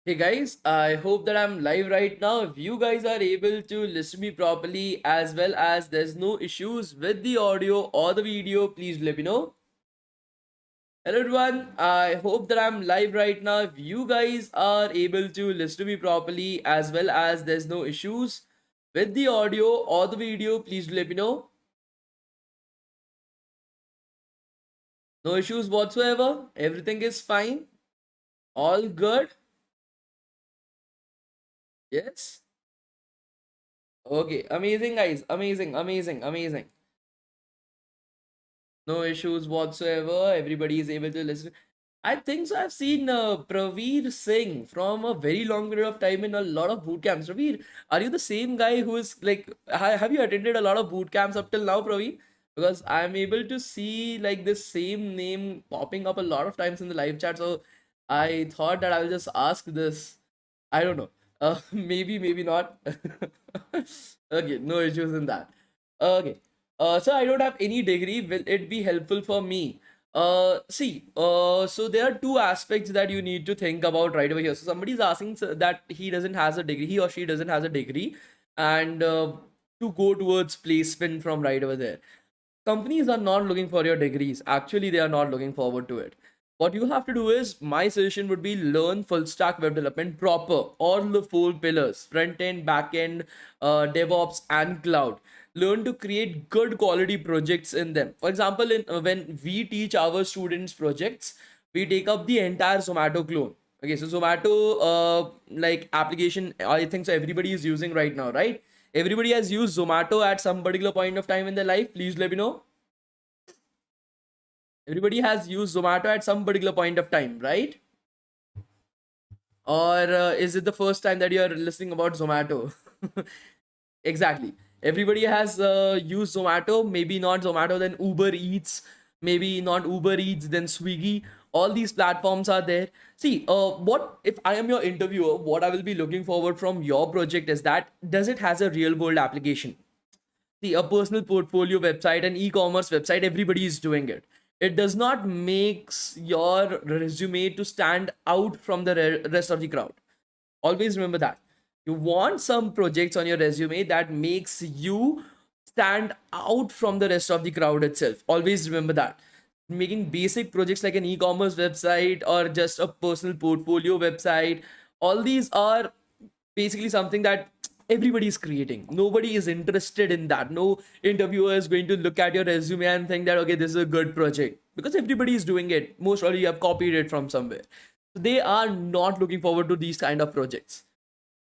Hey guys, I hope that I'm live right now. If you guys are able to listen me properly as well as there's no issues with the audio or the video, please let me know. Hello everyone, I hope that I'm live right now. If you guys are able to listen to me properly as well as there's no issues with the audio or the video, please let me know. No issues whatsoever. Everything is fine. All good. Yes. Okay, amazing guys. Amazing. No issues whatsoever. Everybody is able to listen. I think so. I've seen Praveer Singh from a very long period of time in a lot of boot camps. Praveer, are you the same guy who is like, have you attended a lot of boot camps up till now, Praveer? Because I'm able to see like this same name popping up a lot of times in the live chat. So I thought that I'll just ask this. I don't know. Maybe not. Okay, no issues in that. Okay. So I don't have any degree. Will it be helpful for me? So there are two aspects that you need to think about right over here. So somebody's asking that he doesn't has a degree, he or she doesn't has a degree, and to go towards placement from right over there. Companies are not looking for your degrees. Actually, they are not looking forward to it. What you have to do is, my suggestion would be learn full stack web development proper, all the four pillars: front end, back end, DevOps, and cloud. Learn to create good quality projects in them. For example, when we teach our students projects, we take up the entire Zomato clone. Okay, so Zomato, like application, I think so everybody is using right now, right? Everybody has used Zomato at some particular point of time in their life. Please let me know. Everybody has used Zomato at some particular point of time, right? Or is it the first time that you are listening about Zomato? Exactly. Everybody has used Zomato, maybe not Zomato, then Uber Eats, maybe not Uber Eats, then Swiggy. All these platforms are there. See, what if I am your interviewer? What I will be looking forward from your project is that does it has a real world application? See, a personal portfolio website, an e-commerce website, everybody is doing it. It does not makes your resume to stand out from the rest of the crowd. Always remember that. You want some projects on your resume that makes you stand out from the rest of the crowd itself. Always remember that. Making basic projects like an e-commerce website or just a personal portfolio website, all these are basically something that everybody is creating. Nobody is interested in that. No interviewer is going to look at your resume and think that okay, this is a good project, because everybody is doing it. Most probably you have copied it from somewhere. So they are not looking forward to these kind of projects.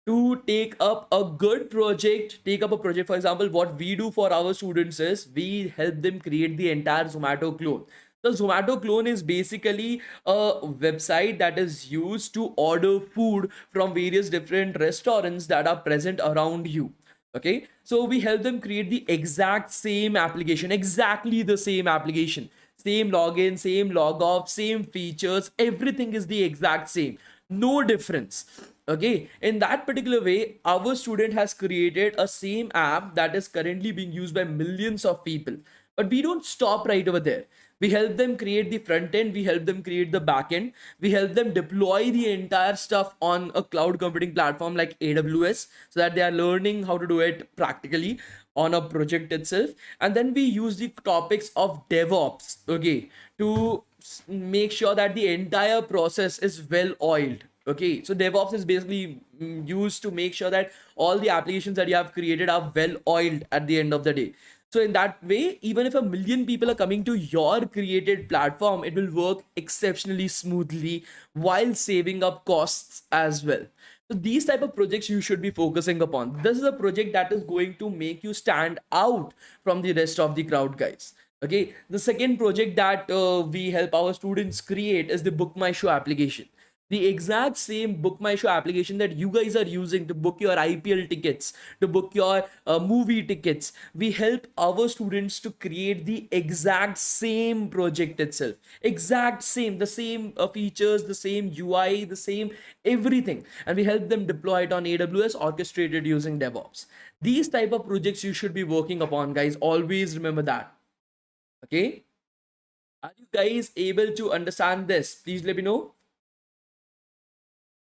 To take up a good project, take up a project, for example, what we do for our students is we help them create the entire Zomato clone. The Zomato clone is basically a website that is used to order food from various different restaurants that are present around you. Okay, so we help them create the exact same application, exactly the same application, same login, same log off, same features, everything is the exact same, no difference. Okay, in that particular way, our student has created a same app that is currently being used by millions of people. But we don't stop right over there. We help them create the front end, we help them create the back end, we help them deploy the entire stuff on a cloud computing platform like AWS, so that they are learning how to do it practically on a project itself. And then we use the topics of DevOps, okay, to make sure that the entire process is well oiled. Okay, so DevOps is basically used to make sure that all the applications that you have created are well oiled at the end of the day. So in that way, even if a million people are coming to your created platform, it will work exceptionally smoothly while saving up costs as well. So these type of projects you should be focusing upon. This is a project that is going to make you stand out from the rest of the crowd, guys. Okay, the second project that we help our students create is the Book My Show application. The exact same Book My Show application that you guys are using to book your IPL tickets, to book your movie tickets, we help our students to create the exact same project itself. Exact same, the same features, the same UI, the same everything. And we help them deploy it on AWS, orchestrated using DevOps. These type of projects you should be working upon, guys. Always remember that. Okay. Are you guys able to understand this? Please let me know.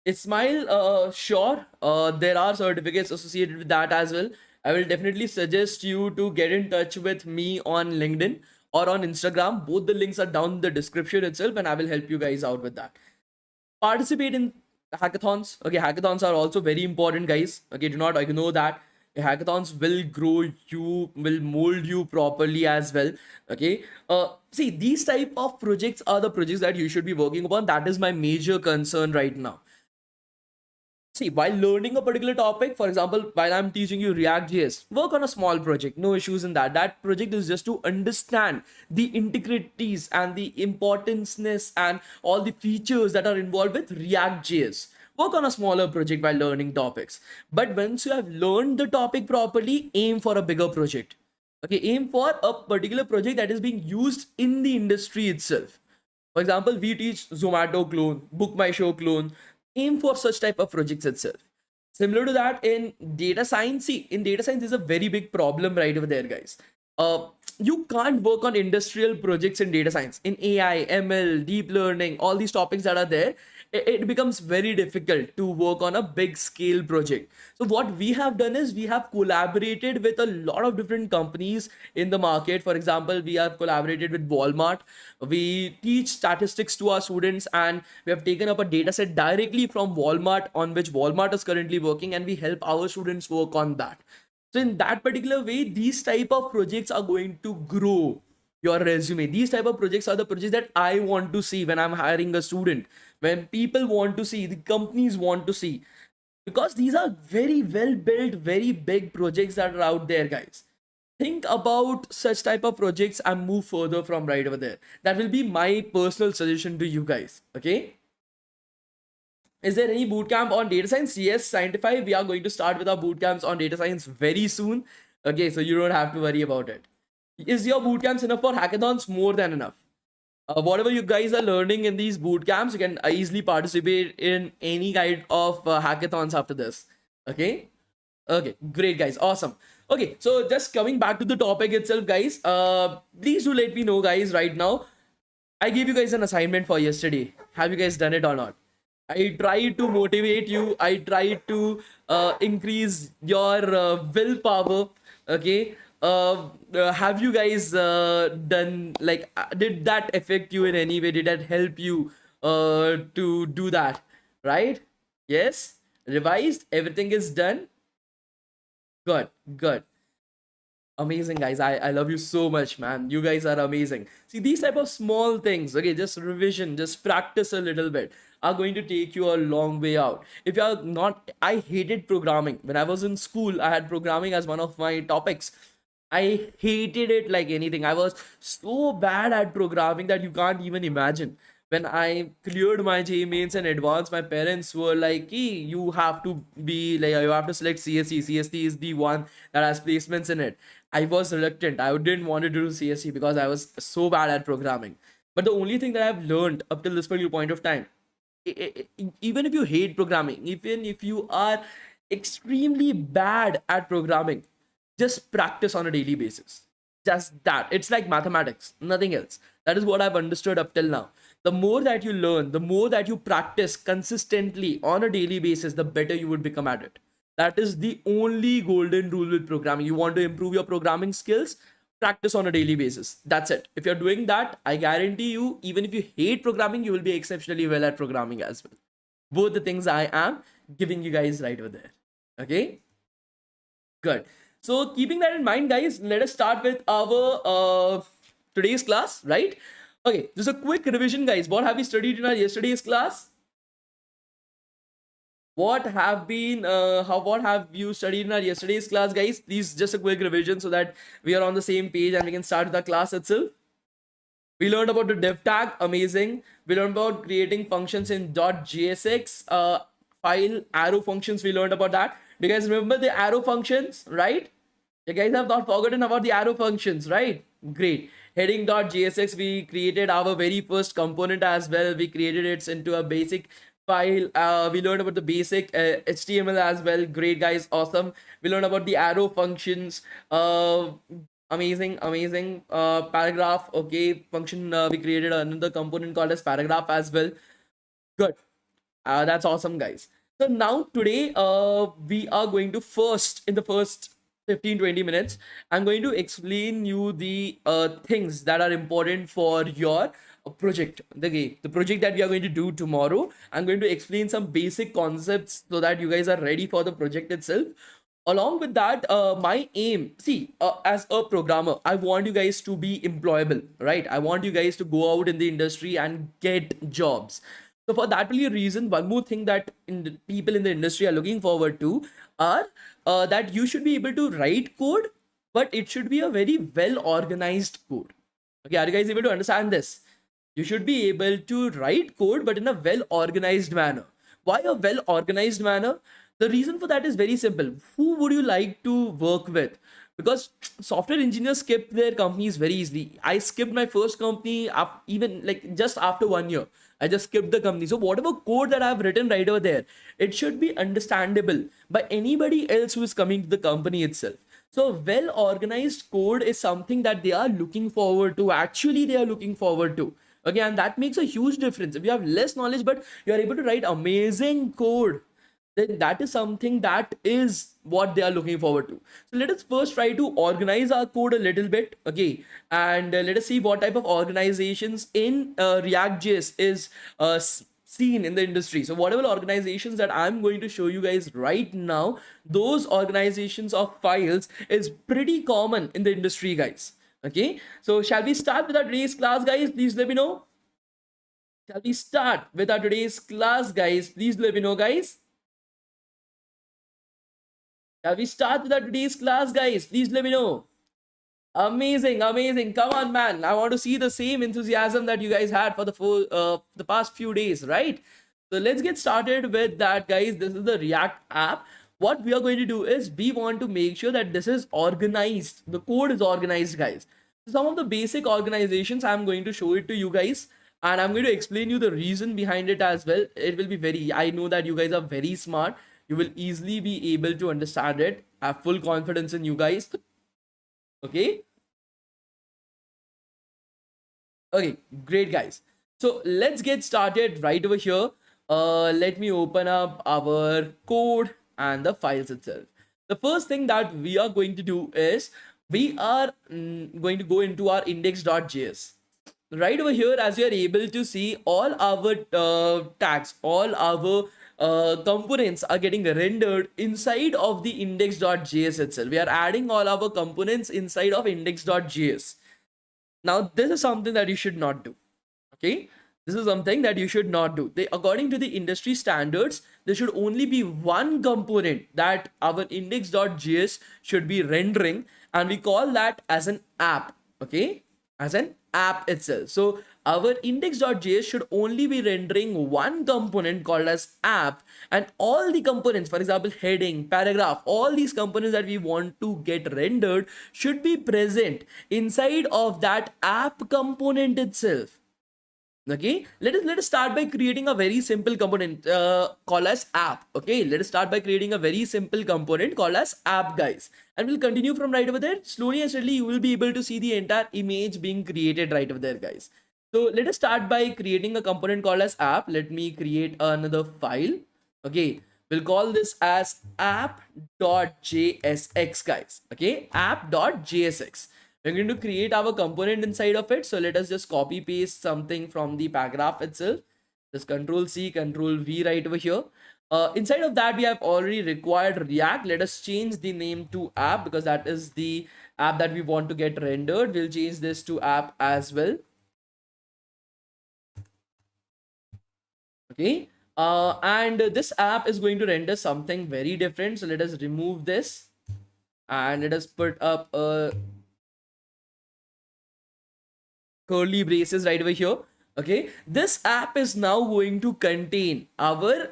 Ismail, sure. There are certificates associated with that as well. I will definitely suggest you to get in touch with me on LinkedIn or on Instagram. Both the links are down in the description itself, and I will help you guys out with that. Participate in hackathons. Okay, hackathons are also very important, guys. Okay, do not ignore that. Hackathons will grow you, will mold you properly as well. Okay, see, these type of projects are the projects that you should be working upon. That is my major concern right now. See, while learning a particular topic, for example, while I'm teaching you React.js, work on a small project, no issues in that. That project is just to understand the integrities and the importanceness and all the features that are involved with React.js. Work on a smaller project while learning topics. But once you have learned the topic properly, aim for a bigger project. Okay, aim for a particular project that is being used in the industry itself. For example, we teach Zomato clone, Book My Show clone. Aim for such type of projects itself. Similar to that in data science, see, in data science is a very big problem right over there, guys. You can't work on industrial projects in data science. In AI, ML, deep learning, all these topics that are there, it becomes very difficult to work on a big scale project. So what we have done is we have collaborated with a lot of different companies in the market. For example, we have collaborated with Walmart. We teach statistics to our students, and we have taken up a data set directly from Walmart on which Walmart is currently working, and we help our students work on that. So in that particular way, these type of projects are going to grow your resume. These type of projects are the projects that I want to see when I'm hiring a student, when people want to see, the companies want to see, because these are very well built, very big projects that are out there, guys. Think about such type of projects and move further from right over there. That will be my personal suggestion to you guys. Okay, is there any bootcamp on data science? Yes, Scientify. We are going to start with our bootcamps on data science very soon. Okay, so you don't have to worry about it. Is your bootcamps enough for hackathons? More than enough. Whatever you guys are learning in these bootcamps, you can easily participate in any kind of hackathons after this. Okay. Okay, great, guys. Awesome. Okay, so just coming back to the topic itself, guys. Please do let me know, guys, right now. I gave you guys an assignment for yesterday. Have you guys done it or not? I tried to motivate you. I tried to increase your willpower. Okay. Have you guys done, like, did that affect you in any way? Did that help you to do that? Right? Yes. Revised. Everything is done. Good. Good. Amazing, guys. I love you so much, man. You guys are amazing. See, these type of small things, okay, just revision, just practice a little bit, are going to take you a long way out. If you are not, I hated programming. When I was in school, I had programming as one of my topics. I hated it like anything. I was so bad at programming that you can't even imagine. When I cleared my JEE mains and advanced, my parents were like, hey, you have to be like, you have to select CSE. CSE is the one that has placements in it. I was reluctant. I didn't want to do CSE because I was so bad at programming. But the only thing that I've learned up till this particular point of time, even if you hate programming, even if you are extremely bad at programming, just practice on a daily basis. Just that. It's like mathematics, nothing else. That is what I've understood up till now. The more that you learn, the more that you practice consistently on a daily basis, the better you would become at it. That is the only golden rule with programming. You want to improve your programming skills, practice on a daily basis. That's it. If you're doing that, I guarantee you, even if you hate programming, you will be exceptionally well at programming as well. Both the things I am giving you guys right over there. Okay, good. So keeping that in mind, guys, let us start with our today's class, right? Okay, just a quick revision, guys. What have we studied in our yesterday's class? What have you studied in our yesterday's class, guys? Please, just a quick revision so that we are on the same page and we can start the class itself. We learned about the dev tag, amazing. We learned about creating functions in .jsx file, arrow functions. We learned about that. Do you guys remember the arrow functions, right? You guys have not forgotten about the arrow functions, right? Great. Heading.jsx, we created our very first component as well. We created it into a basic file. We learned about the basic HTML as well. Great, guys. Awesome. We learned about the arrow functions. Amazing. Paragraph. Okay. Function. We created another component called as paragraph as well. Good. That's awesome, guys. So now today, we are going to in the first 15-20 minutes, I'm going to explain you the things that are important for your project. The project that we are going to do tomorrow. I'm going to explain some basic concepts so that you guys are ready for the project itself. Along with that, my aim, see, as a programmer, I want you guys to be employable, right? I want you guys to go out in the industry and get jobs. So for that very reason, one more thing that people in the industry are looking forward to are that you should be able to write code, but it should be a very well organized code. Okay, are you guys able to understand this? You should be able to write code, but in a well organized manner. Why a well organized manner? The reason for that is very simple. Who would you like to work with? Because software engineers skip their companies very easily. I skipped my first company even like just after 1 year. I just skipped the company. So whatever code that I've written right over there, it should be understandable by anybody else who is coming to the company itself. So well organized code is something that they are looking forward to. Actually, they are looking forward to. Okay, and that makes a huge difference. If you have less knowledge, but you are able to write amazing code, then that is something that is what they are looking forward to. So let us first try to organize our code a little bit, okay, and let us see what type of organizations in React.js is seen in the industry. So whatever organizations that I'm going to show you guys right now, those organizations of files is pretty common in the industry, guys. Okay, so shall we start with our today's class, guys? Please let me know. Shall we start with our today's class, guys? Please let me know, guys. Shall we start with our today's class, guys? Please let me know. Amazing, amazing. Come on, man. I want to see the same enthusiasm that you guys had for the past few days, right? So let's get started with that, guys. This is the React app. What we are going to do is we want to make sure that this is organized. The code is organized, guys. So some of the basic organizations, I'm going to show it to you guys. And I'm going to explain you the reason behind it as well. It will be I know that you guys are very smart. You will easily be able to understand it. I have full confidence in you guys. Okay. Okay, great, guys. So let's get started right over here. Let me open up our code and the files itself. The first thing that we are going to do is we are going to go into our index.js. Right over here, as you are able to see, all our tags, all our components are getting rendered inside of the index.js itself. We are adding all our components inside of index.js. Now, this is something that you should not do. Okay, this is something that you should not do. According to the industry standards, there should only be one component that our index.js should be rendering, and we call that as an app. Okay, as an app itself. So our index.js should only be rendering one component called as app, and all the components, for example, heading, paragraph, all these components that we want to get rendered should be present inside of that app component itself. Okay, let us start by creating a very simple component called as app. Okay, let us start by creating a very simple component called as app, guys, and we'll continue from right over there. Slowly and steadily you will be able to see the entire image being created right over there, guys. So let us start by creating a component called as app. Let me create another file. Okay, we'll call this as app.jsx, guys. Okay, app.jsx. We're going to create our component inside of it. So let us just copy paste something from the paragraph itself. Just Control C, Control V right over here. Inside of that, we have already required React. Let us change the name to app because that is the app that we want to get rendered. We'll change this to app as well. Okay. And this app is going to render something very different. So let us remove this and let us put up a curly braces right over here. Okay, this app is now going to contain our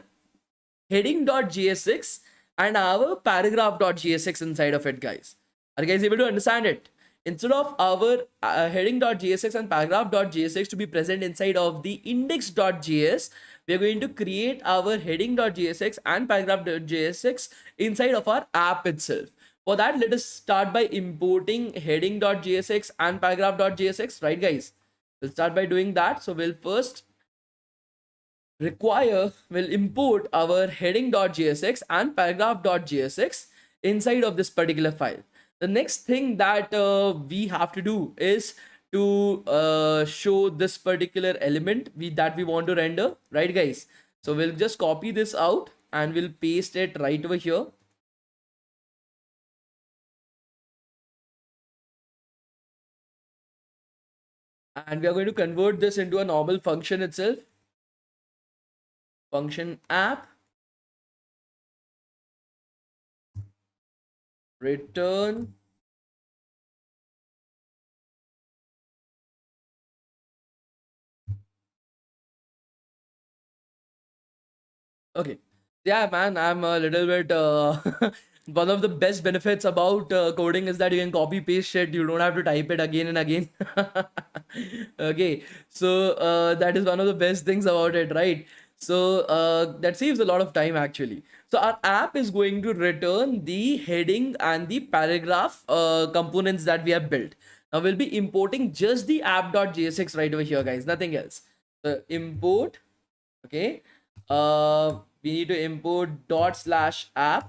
heading.jsx and our paragraph.jsx inside of it, guys. Are you guys able to understand it? Instead of our heading.jsx and paragraph.jsx to be present inside of the index.js, we are going to create our heading.jsx and paragraph.jsx inside of our app itself. For that, let us start by importing heading.jsx and paragraph.jsx, right, guys? We'll start by doing that. So we'll first require will import our heading.jsx and paragraph.jsx inside of this particular file. The next thing that we have to do is to show this particular element that we want to render, right guys? So we'll just copy this out and we'll paste it right over here. And we are going to convert this into a normal function itself. Function app return okay. Yeah, man, I'm a little bit one of the best benefits about coding is that you can copy paste shit. You don't have to type it again and again. Okay, so that is one of the best things about it, right? So that saves a lot of time actually. So our app is going to return the heading and the paragraph components that we have built. Now we'll be importing just the app.jsx right over here, guys, nothing else. So import, okay, we need to import /app,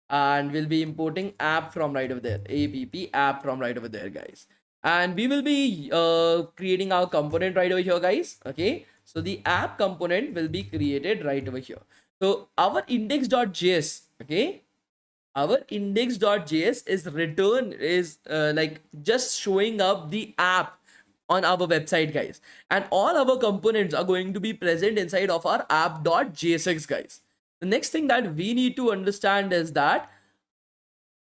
and we'll be importing app from right over there, app from right over there, guys. And we will be creating our component right over here, guys. Okay, so the app component will be created right over here. So our index.js, okay, our index.js is return is like just showing up the app on our website, guys, and all our components are going to be present inside of our app.jsx, guys. The next thing that we need to understand is that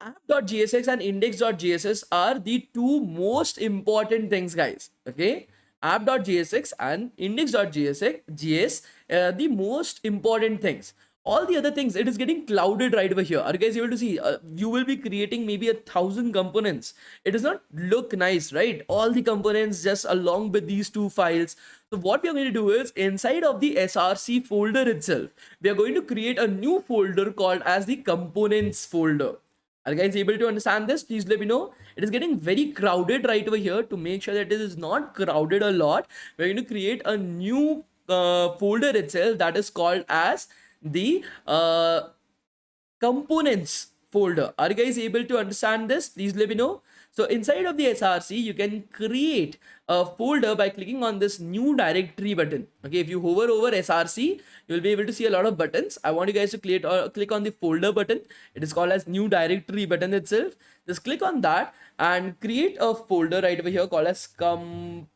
app.jsx and index.jsx are the two most important things, guys. Okay, app.jsx and index.jsx the most important things. All the other things, it is getting clouded right over here. Are you guys able to see? You will be creating maybe 1,000 components. It does not look nice, right? All the components just along with these two files. So what we are going to do is inside of the src folder itself, we are going to create a new folder called as the components folder. Are you guys able to understand this? Please let me know. It is getting very crowded right over here. To make sure that it is not crowded a lot, we're going to create a new folder itself that is called as the components folder. Are you guys able to understand this? Please let me know. So inside of the src, you can create a folder by clicking on this new directory button. Okay, if you hover over src, you will be able to see a lot of buttons. I want you guys to click on the folder button. It is called as new directory button itself. Just click on that and create a folder right over here called as components.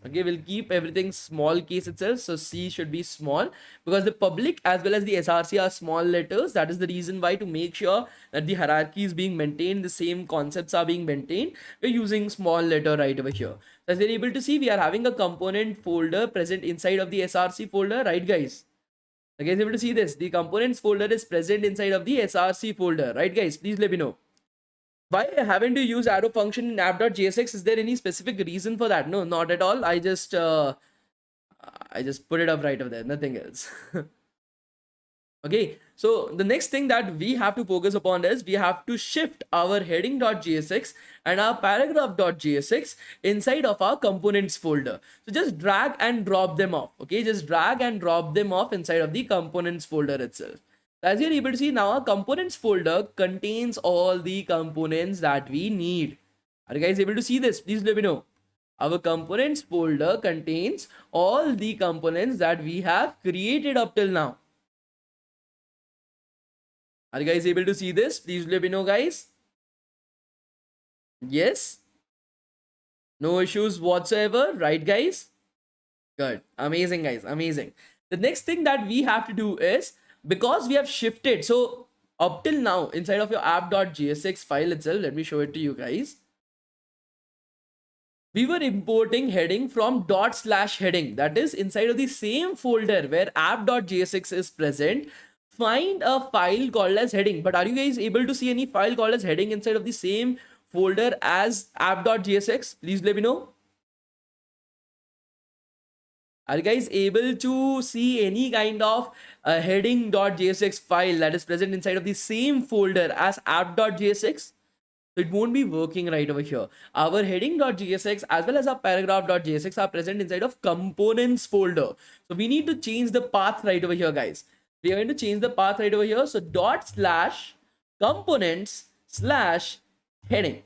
Okay, we'll keep everything small case itself, so C should be small because the public as well as the src are small letters. That is the reason why, to make sure that the hierarchy is being maintained, the same concepts are being maintained, we're using small letter right over here. So as you're able to see, we are having a component folder present inside of the src folder, right guys? Are you guys able to see this? The components folder is present inside of the src folder, right guys? Please let me know. Why haven't you used arrow function in app.jsx? Is there any specific reason for that? No, not at all. I just put it up right over there, nothing else. Okay, so the next thing that we have to focus upon is we have to shift our heading.jsx and our paragraph.jsx inside of our components folder. So just drag and drop them off. Okay, just drag and drop them off inside of the components folder itself. As you're able to see now, our components folder contains all the components that we need. Are you guys able to see this? Please let me know. Our components folder contains all the components that we have created up till now. Are you guys able to see this? Please let me know, guys. Yes? No issues whatsoever, right, guys? Good. Amazing, guys. Amazing. The next thing that we have to do is, because we have shifted, so up till now inside of your app.jsx file itself, let me show it to you guys. We were importing heading from /heading, that is inside of the same folder where app.jsx is present. Find a file called as heading. But are you guys able to see any file called as heading inside of the same folder as app.jsx? Please let me know. Are you guys able to see any kind of heading.jsx file that is present inside of the same folder as app.jsx? So it won't be working right over here. Our heading.jsx as well as our paragraph.jsx are present inside of components folder. So we need to change the path right over here, guys. We are going to change the path right over here. So dot slash components slash heading.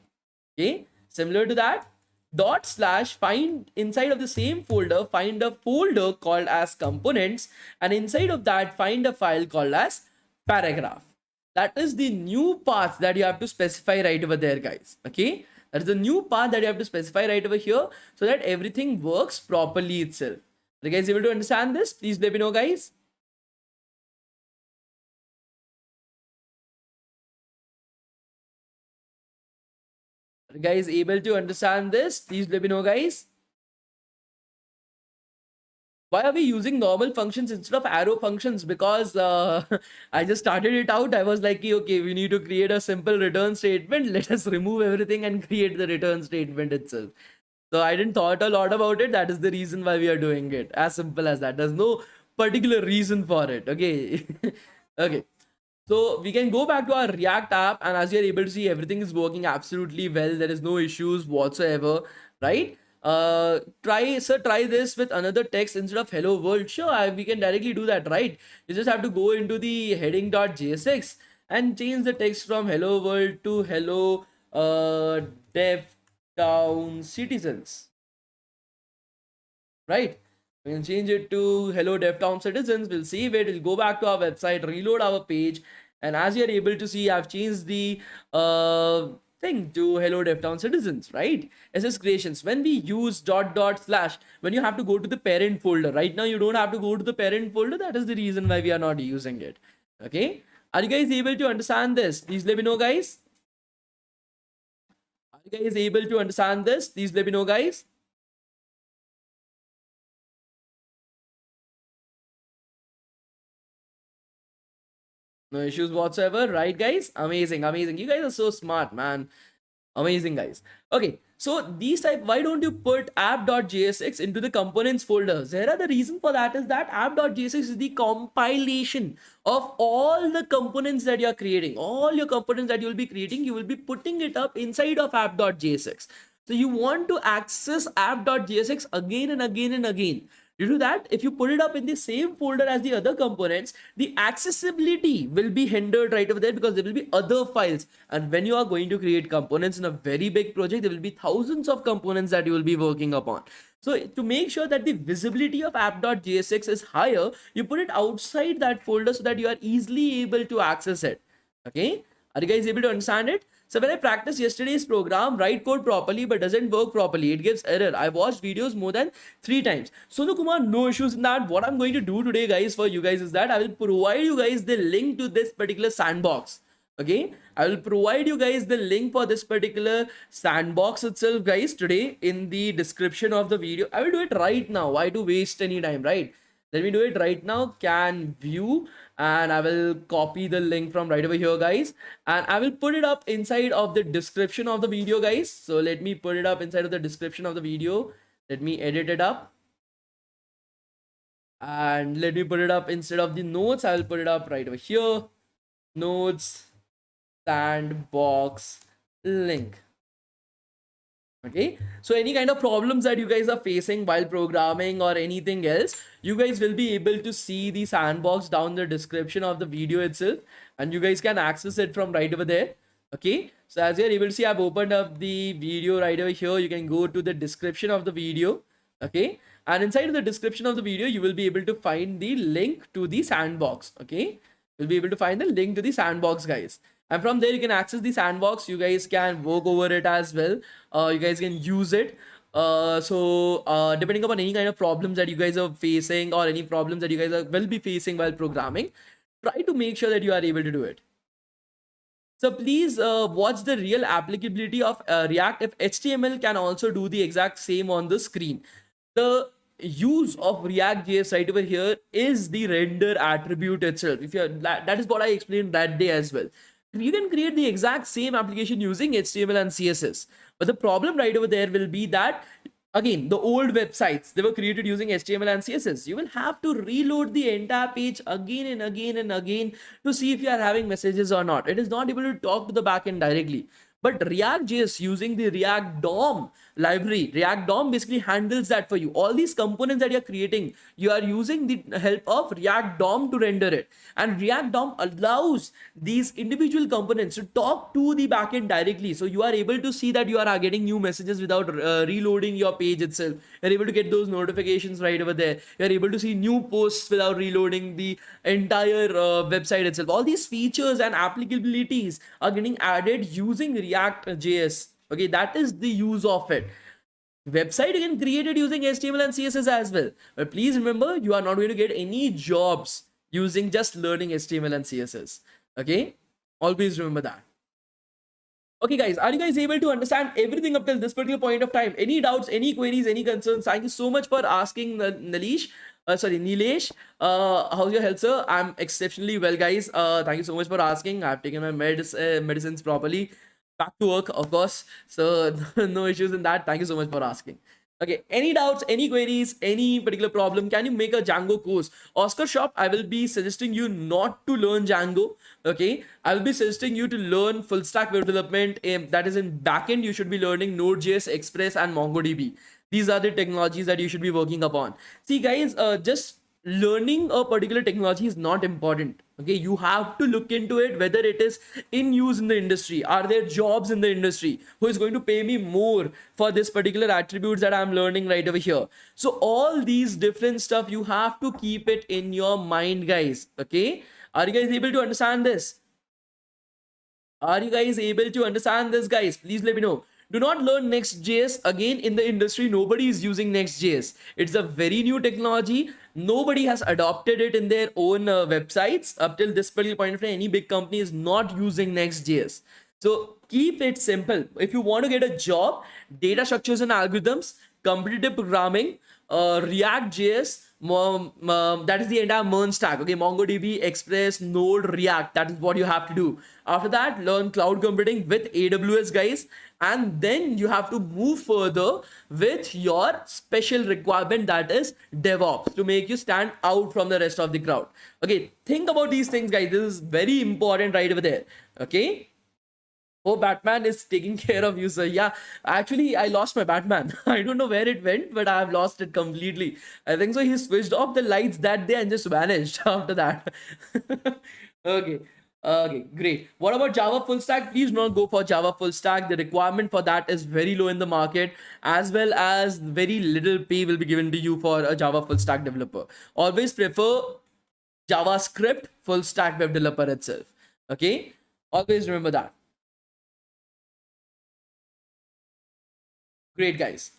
Okay, similar to that, dot slash find inside of the same folder, find a folder called as components, and inside of that find a file called as paragraph. That is the new path that you have to specify right over there, guys. Okay, that is the new path that you have to specify right over here so that everything works properly itself. Are you guys able to understand this? Please let me know, guys. Are you guys able to understand this? Please let me know, guys. Why are we using normal functions instead of arrow functions? Because I just started it out. I was like, okay, we need to create a simple return statement. Let us remove everything and create the return statement itself. So I didn't thought a lot about it. That is the reason why we are doing it. As simple as that. There's no particular reason for it. Okay. Okay. So we can go back to our React app, and as you're able to see, everything is working absolutely well. There is no issues whatsoever, right? Try this with another text instead of hello world. Sure, we can directly do that, right? You just have to go into the heading.jsx and change the text from hello world to hello DevTown citizens, right? We can change it to hello DevTown citizens. We'll save it. We'll go back to our website, reload our page. And as you're able to see, I've changed the thing to hello DevTown citizens, right? SS creations. When we use dot dot slash, when you have to go to the parent folder, right now you don't have to go to the parent folder. That is the reason why we are not using it. Okay. Are you guys able to understand this? Please let me know, guys. Are you guys able to understand this? Please let me know, guys. No issues whatsoever, right, guys? Amazing, amazing. You guys are so smart, man. Amazing, guys. Okay, so these type, why don't you put app.jsx into the components folder? Zara, the reason for that is that app.jsx is the compilation of all the components that you're creating. All your components that you'll be creating, you will be putting it up inside of app.jsx. So you want to access app.jsx again and again and again. Due to that, if you put it up in the same folder as the other components, the accessibility will be hindered right over there because there will be other files. And when you are going to create components in a very big project, there will be thousands of components that you will be working upon. So to make sure that the visibility of app.jsx is higher, you put it outside that folder so that you are easily able to access it. Okay, are you guys able to understand it? So when I practiced yesterday's program, write code properly but doesn't work properly, it gives error. I watched videos more than 3 times. Sonu Kumar, no issues in that. What I'm going to do today, guys, for you guys is that I will provide you guys the link to this particular sandbox. Okay, I will provide you guys the link for this particular sandbox itself, guys, today in the description of the video. I will do it right now. Why to waste any time, right? Let me do it right now. Can view, and I will copy the link from right over here, guys, and I will put it up inside of the description of the video, guys. So let me put it up inside of the description of the video. Let me edit it up, and let me put it up instead of the notes. I will put it up right over here. Notes, sandbox link. Okay, so any kind of problems that you guys are facing while programming or anything else, you guys will be able to see the sandbox down the description of the video itself, and you guys can access it from right over there. Okay, so as you're able to see, I've opened up the video right over here. You can go to the description of the video. Okay, and inside of the description of the video, you will be able to find the link to the sandbox. Okay, you'll be able to find the link to the sandbox, guys. And from there you can access the sandbox. You guys can work over it as well. You guys can use it. Depending upon any kind of problems that you guys are facing or any problems that you guys will be facing while programming, try to make sure that you are able to do it. So please watch the real applicability of React if HTML can also do the exact same on the screen. The use of React.js right over here is the render attribute itself. If you're that is what I explained that day as well. You can create the exact same application using HTML and CSS. But the problem right over there will be that, again, the old websites, they were created using HTML and CSS. You will have to reload the entire page again and again and again to see if you are having messages or not. It is not able to talk to the backend directly. But React.js using the React DOM library, React DOM basically handles that for you. All these components that you're creating, you are using the help of React DOM to render it. And React DOM allows these individual components to talk to the backend directly. So you are able to see that you are getting new messages without reloading your page itself. You're able to get those notifications right over there. You're able to see new posts without reloading the entire website itself. All these features and applicabilities are getting added using React.js. Okay, that is the use of it. Website again created using HTML and CSS as well. But please remember, you are not going to get any jobs using just learning HTML and CSS. Okay, always remember that. Okay, guys, are you guys able to understand everything up till this particular point of time? Any doubts, any queries, any concerns? Thank you so much for asking, Nilesh. How's your health, sir? I'm exceptionally well, guys. Thank you so much for asking. I've taken my medicines properly. Back to work, of course. So no issues in that. Thank you so much for asking. Okay, any doubts, any queries, any particular problem? Can you make a Django course? Oscar Shop, I will be suggesting you not to learn Django. Okay, I will be suggesting you to learn full stack web development. That is in backend, you should be learning Node.js, Express, and MongoDB. These are the technologies that you should be working upon. See, guys, just learning a particular technology is not important. Okay, you have to look into it, whether it is in use in the industry. Are there jobs in the industry who is going to pay me more for this particular attributes that I'm learning right over here? So all these different stuff, you have to keep it in your mind, guys. Okay, are you guys able to understand this? Are you guys able to understand this, guys? Please let me know. Do not learn Next.js. Again, in the industry, nobody is using Next.js. It's a very new technology. Nobody has adopted it in their own websites. Up till this particular point of time, any big company is not using Next.js. So keep it simple. If you want to get a job, data structures and algorithms, competitive programming, React.js, that is the entire MERN stack. Okay, MongoDB, Express, Node, React. That is what you have to do. After that, learn cloud computing with AWS, guys. And then you have to move further with your special requirement, that is DevOps, to make you stand out from the rest of the crowd. Okay, think about these things, guys. This is very important right over there. Okay. Oh, Batman is taking care of you, sir. Yeah, actually, I lost my Batman. I don't know where it went, but I have lost it completely. I think so. He switched off the lights that day and just vanished after that. Okay. Okay, great. What about Java full stack? Please do not go for Java full stack. The requirement for that is very low in the market, as well as very little pay will be given to you for a Java full stack developer. Always prefer JavaScript full stack web developer itself. Okay, always remember that. Great, guys.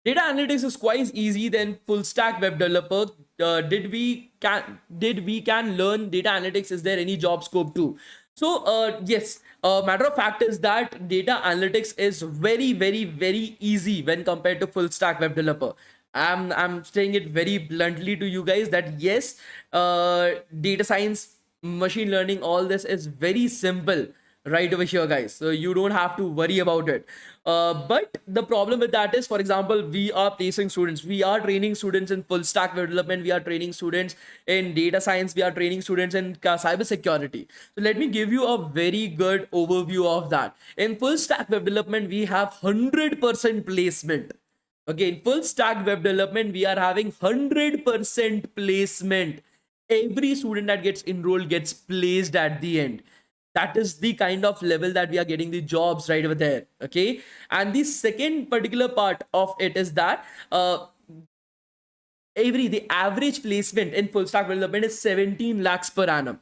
Data analytics is quite easy than full stack web developer. Did we can learn data analytics? Is there any job scope too? So yes, matter of fact is that data analytics is very, very, very easy when compared to full stack web developer. I'm saying it very bluntly to you guys that yes, data science, machine learning, all this is very simple right over here, guys. So you don't have to worry about it. But the problem with that is, for example, we are placing students, we are training students in full stack web development, we are training students in data science, we are training students in cyber security. So let me give you a very good overview of that. In full stack web development, we have 100% placement. Okay, in full stack web development, we are having 100% placement. Every student that gets enrolled gets placed at the end. That is the kind of level that we are getting the jobs right over there. Okay, and the second particular part of it is that the average placement in full stack development is 17 lakhs per annum.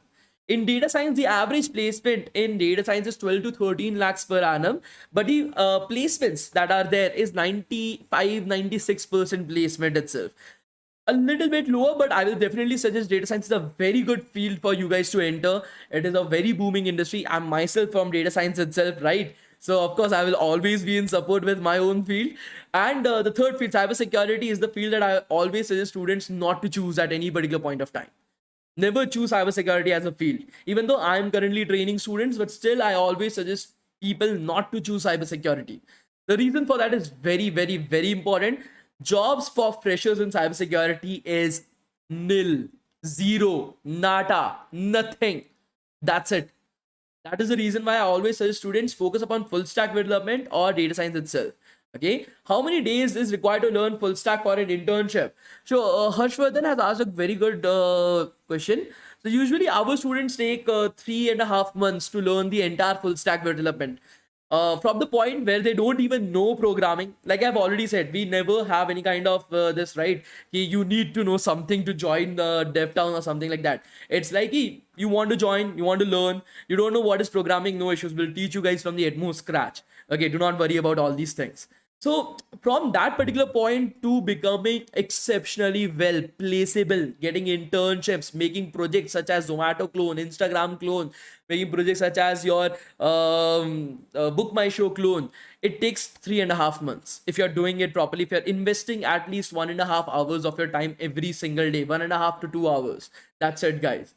In data science, the average placement in data science is 12 to 13 lakhs per annum, but the placements that are there is 95-96% placement itself. A little bit lower, but I will definitely suggest data science is a very good field for you guys to enter. It is a very booming industry. I'm myself from data science itself, right? So of course I will always be in support with my own field. And the third field, cybersecurity, is the field that I always suggest students not to choose at any particular point of time. Never choose cybersecurity as a field. Even though I'm currently training students, but still I always suggest people not to choose cybersecurity. The reason for that is very, very, very important. Jobs for freshers in cybersecurity is nil, zero, nada, nothing. That's it. That is the reason why I always suggest students focus upon full stack development or data science itself. Okay, how many days is required to learn full stack for an internship? So Harshvardhan has asked a very good question. So usually our students take 3.5 months to learn the entire full stack development. From the point where they don't even know programming, like I've already said, we never have any kind of this, right? You need to know something to join the DevTown or something like that. It's like you want to join, you want to learn, you don't know what is programming, no issues. We'll teach you guys from the utmost scratch. Okay, do not worry about all these things. So from that particular point to becoming exceptionally well placeable, getting internships, making projects such as Zomato clone, Instagram clone, making projects such as your Book My Show clone, it takes 3.5 months. If you're doing it properly, if you're investing at least 1.5 hours of your time every single day, 1.5 to 2 hours. That's it, guys.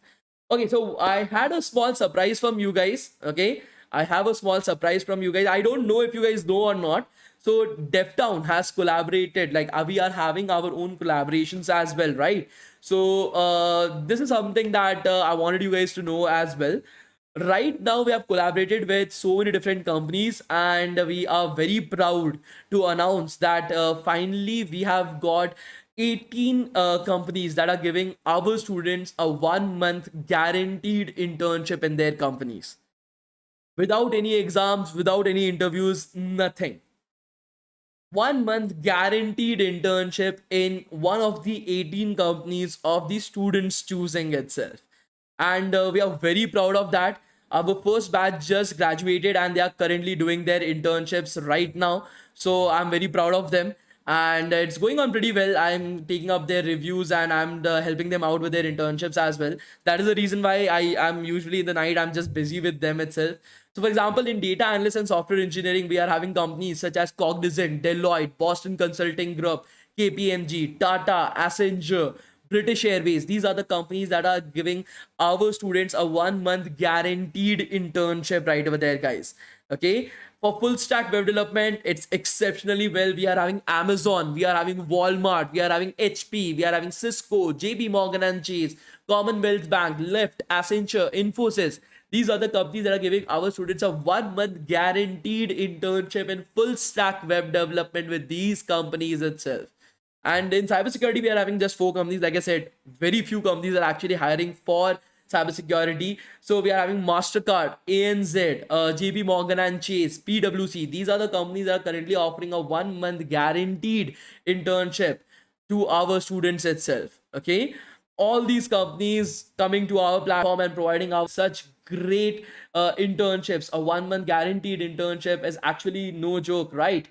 Okay, so I had a small surprise from you guys. Okay, I have a small surprise from you guys. I don't know if you guys know or not. So DevTown has collaborated. Like we are having our own collaborations as well, right? So this is something that I wanted you guys to know as well. Right now, we have collaborated with so many different companies, and we are very proud to announce that finally we have got 18 companies that are giving our students a 1 month guaranteed internship in their companies without any exams, without any interviews, nothing. 1 month guaranteed internship in one of the 18 companies of the students choosing itself. And we are very proud of that. Our first batch just graduated and they are currently doing their internships right now. So I'm very proud of them. And it's going on pretty well. I'm taking up their reviews and I'm helping them out with their internships as well. That is the reason why I am usually in the night, I'm just busy with them itself. So, for example, in data analysis and software engineering, we are having companies such as Cognizant, Deloitte, Boston Consulting Group, KPMG, Tata, Accenture, British Airways. These are the companies that are giving our students a 1 month guaranteed internship right over there, guys. Okay. For full stack web development, it's exceptionally well. We are having Amazon, we are having Walmart, we are having HP, we are having Cisco, JP Morgan and Chase, Commonwealth Bank, Lyft, Accenture, Infosys. These are the companies that are giving our students a 1 month guaranteed internship in full stack web development with these companies itself. And in cybersecurity, we are having just 4 companies. Like I said, very few companies are actually hiring for cybersecurity. So we are having MasterCard, ANZ, JP Morgan and Chase, PwC. These are the companies that are currently offering a 1 month guaranteed internship to our students itself. Okay. All these companies coming to our platform and providing our such great internships. A 1 month guaranteed internship is actually no joke, right?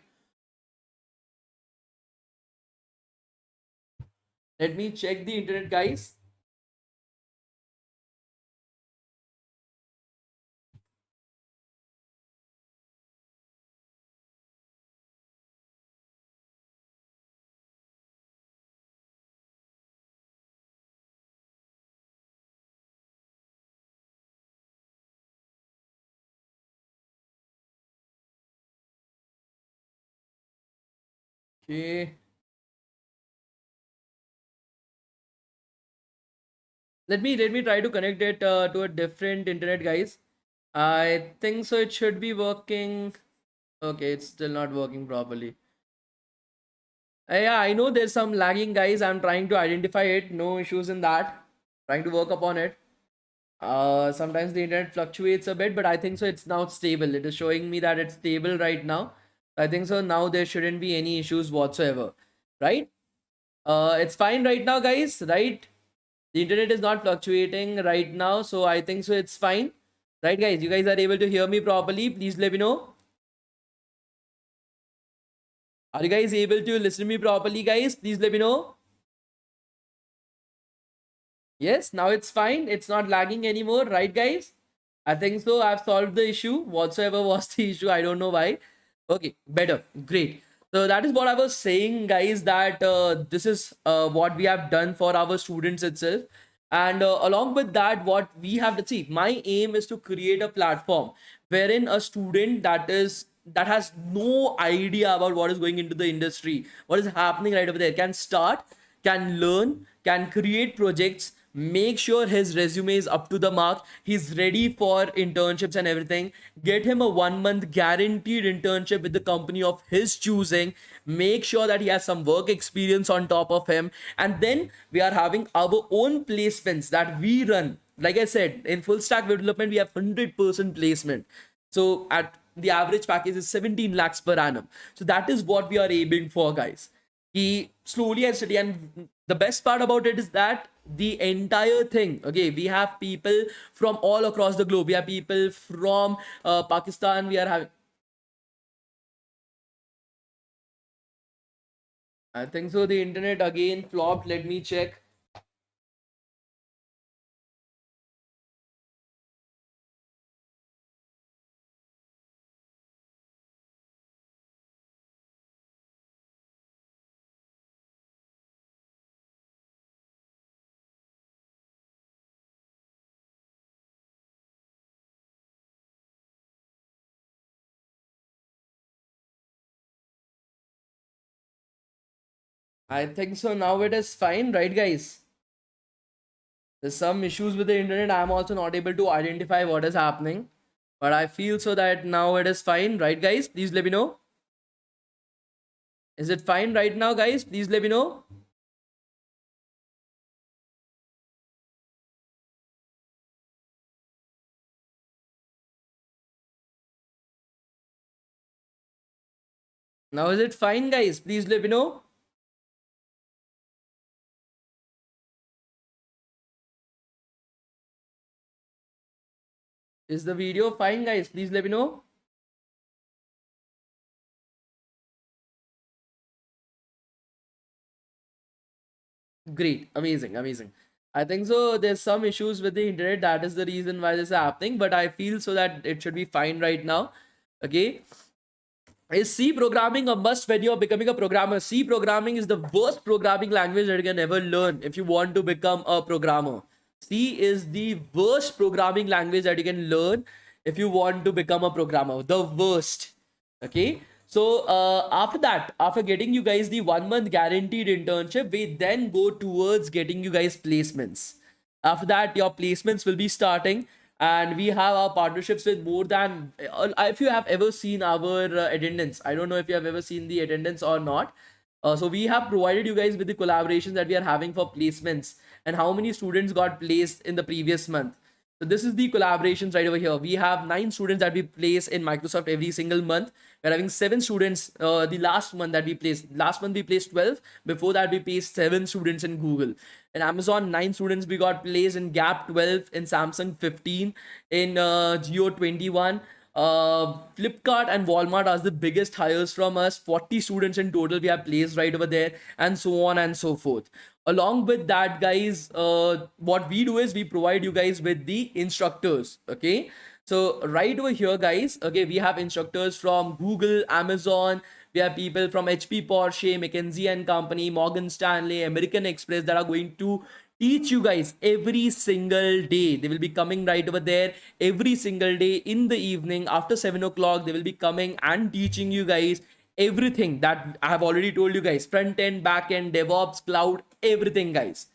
Let me check the internet, guys. Okay. Let me try to connect it to a different internet, guys. I think so. It should be working. Okay, it's still not working properly. Yeah, I know there's some lagging, guys. I'm trying to identify it. No issues in that. Trying to work upon it. Sometimes the internet fluctuates a bit, but I think so. It's now stable. It is showing me that it's stable right now. I think so. Now there shouldn't be any issues whatsoever, right? It's fine right now, guys. Right? The internet is not fluctuating right now, so I think so. It's fine, right, guys? You guys are able to hear me properly. Please let me know. Are you guys able to listen to me properly, guys? Please let me know. Yes, now it's fine. It's not lagging anymore, right, guys? I think so. I've solved the issue. Whatsoever was the issue, I don't know why. Okay, better. Great. So that is what I was saying, guys, that this is what we have done for our students itself. And along with that, what we have to see, my aim is to create a platform wherein a student that has no idea about what is going into the industry, what is happening right over there, can start, can learn, can create projects Make sure his resume is up to the mark, he's ready for internships and everything. Get him a 1 month guaranteed internship with the company of his choosing. Make sure that he has some work experience on top of him, and then we are having our own placements that we run. Like I said, in full stack development we have 100% placement. So at the average package is 17 lakhs per annum. So that is what we are aiming for, guys. He slowly and steady, and the best part about it is that the entire thing, okay, we have people from all across the globe. We have people from Pakistan. We are having, I think so, the internet again flopped. Let me check. I think so, now it is fine, right, guys? There's some issues with the internet. I'm also not able to identify what is happening, but I feel so that now it is fine, right, guys? Please let me know. Is it fine right now, guys? Please let me know. Now is it fine, guys? Please let me know. Is the video fine, guys? Please let me know. Great, amazing, amazing. I think so. There's some issues with the internet. That is the reason why this is happening. But I feel so that it should be fine right now. Okay. Is C programming a must when you're becoming a programmer? C programming is the worst programming language that you can ever learn if you want to become a programmer. C is the worst programming language that you can learn if you want to become a programmer. The worst. Okay. So after that, after getting you guys the 1 month guaranteed internship, we then go towards getting you guys placements. After that, your placements will be starting, and we have our partnerships with more than. If you have ever seen our attendance, I don't know if you have ever seen the attendance or not. So we have provided you guys with the collaborations that we are having for placements and how many students got placed in the previous month. So this is the collaborations right over here. We have 9 students that we place in Microsoft every single month. We're having 7 students. The last month that we placed, last month we placed 12. Before that, we placed 7 students in Google. In Amazon, 9 students we got placed in Gap 12, in Samsung 15, in Geo 21. Flipkart and Walmart are the biggest hires from us. 40 students in total we have placed right over there, and so on and so forth. Along with that, guys, what we do is we provide you guys with the instructors. Okay, so right over here, guys, okay, we have instructors from Google, Amazon. We have people from HP, Porsche, McKinsey and Company, Morgan Stanley, American Express that are going to teach you guys every single day. They will be coming right over there every single day in the evening after 7 o'clock. They will be coming and teaching you guys everything that I have already told you guys: front end, back end, DevOps, cloud, everything, guys.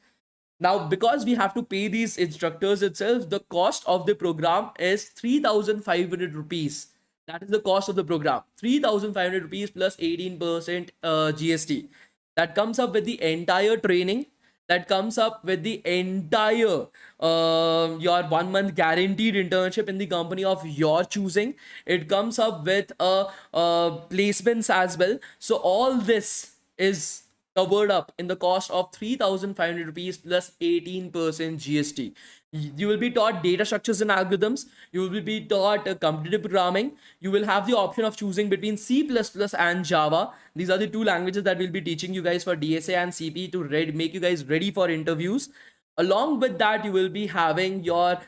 Now, because we have to pay these instructors itself, the cost of the program is 3,500 rupees. That is the cost of the program. 3,500 rupees plus 18% GST. That comes up with the entire training. That comes up with the entire your 1 month guaranteed internship in the company of your choosing. It comes up with placements as well. So all this is covered up in the cost of 3,500 rupees plus 18% GST. You will be taught data structures and algorithms. You will be taught competitive programming. You will have the option of choosing between C++ and Java. These are the 2 languages that we'll be teaching you guys for DSA and CP to make you guys ready for interviews. Along with that, you will be having your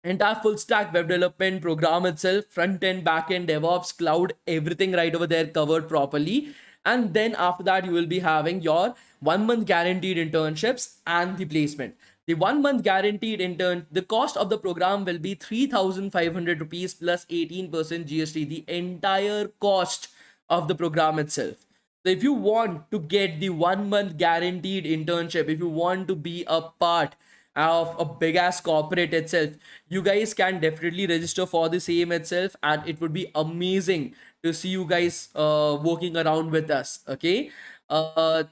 entire full stack web development program itself: front end, back end, DevOps, cloud, everything right over there covered properly. And then after that, you will be having your 1 month guaranteed internships and the placement. The 1 month guaranteed intern, the cost of the program will be 3,500 rupees plus 18% GST, the entire cost of the program itself. So if you want to get the 1 month guaranteed internship, if you want to be a part of a big ass corporate itself, you guys can definitely register for the same itself, and it would be amazing to see you guys working around with us. Okay. Uh,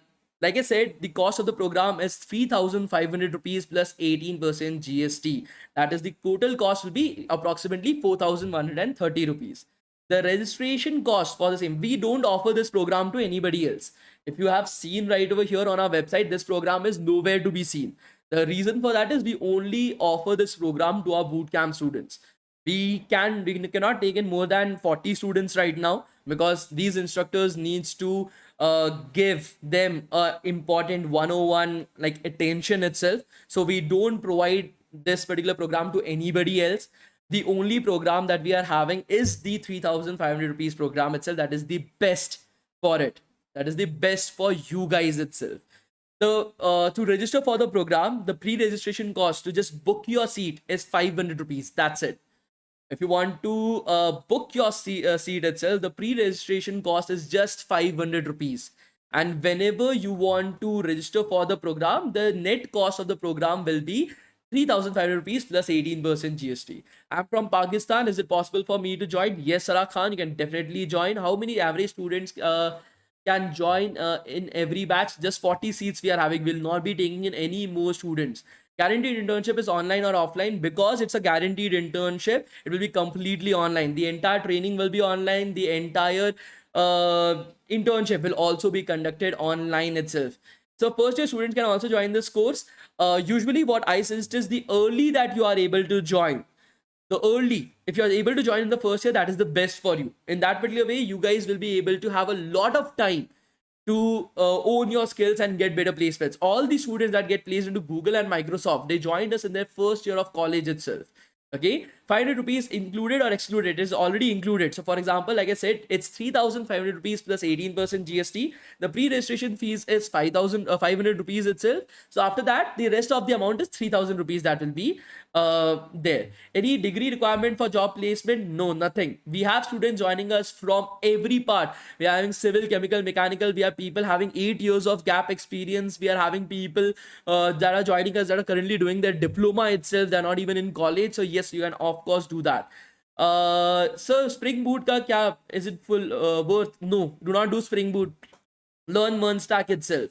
like I said, the cost of the program is 3,500 rupees plus 18% GST. That is the total cost will be approximately 4,130 rupees. The registration cost for the same, we don't offer this program to anybody else. If you have seen right over here on our website, this program is nowhere to be seen. The reason for that is we only offer this program to our bootcamp students. We cannot take in more than 40 students right now, because these instructors needs to give them a important 101 like attention itself. So we don't provide this particular program to anybody else. The only program that we are having is the 3,500 rupees program itself. That is the best for it. That is the best for you guys itself. The to register for the program, the pre-registration cost to just book your seat is 500 rupees. That's it. If you want to book your seat itself, the pre-registration cost is just 500 rupees. And whenever you want to register for the program, the net cost of the program will be 3,500 rupees plus 18% GST. I'm from Pakistan. Is it possible for me to join? Yes, Sarah Khan, you can definitely join. How many average students can join in every batch? Just 40 seats we are having. Will not be taking in any more students. Guaranteed internship is online or offline. Because it's a guaranteed internship, it will be completely online. The entire training will be online. The entire internship will also be conducted online itself. So first year students can also join this course. Usually what I suggest is the early that you are able to join. The early, if you are able to join in the first year, that is the best for you. In that particular way, you guys will be able to have a lot of time to own your skills and get better placements. All the students that get placed into Google and Microsoft, they joined us in their first year of college itself. Okay, 500 rupees included or excluded? It is already included. So for example, like I said, it's 3,500 rupees plus 18% GST. The pre-registration fees is 5,500 rupees itself. So after that, the rest of the amount is 3,000 rupees that will be there. Any degree requirement for job placement? No, nothing. We have students joining us from every part. We are having civil, chemical, mechanical. We have people having 8 years of gap experience. We are having people that are joining us that are currently doing their diploma itself. They're not even in college. So yes, you can of course do that. So Spring Boot ka kya, is it full worth? No, do not do Spring Boot. Learn Stack itself.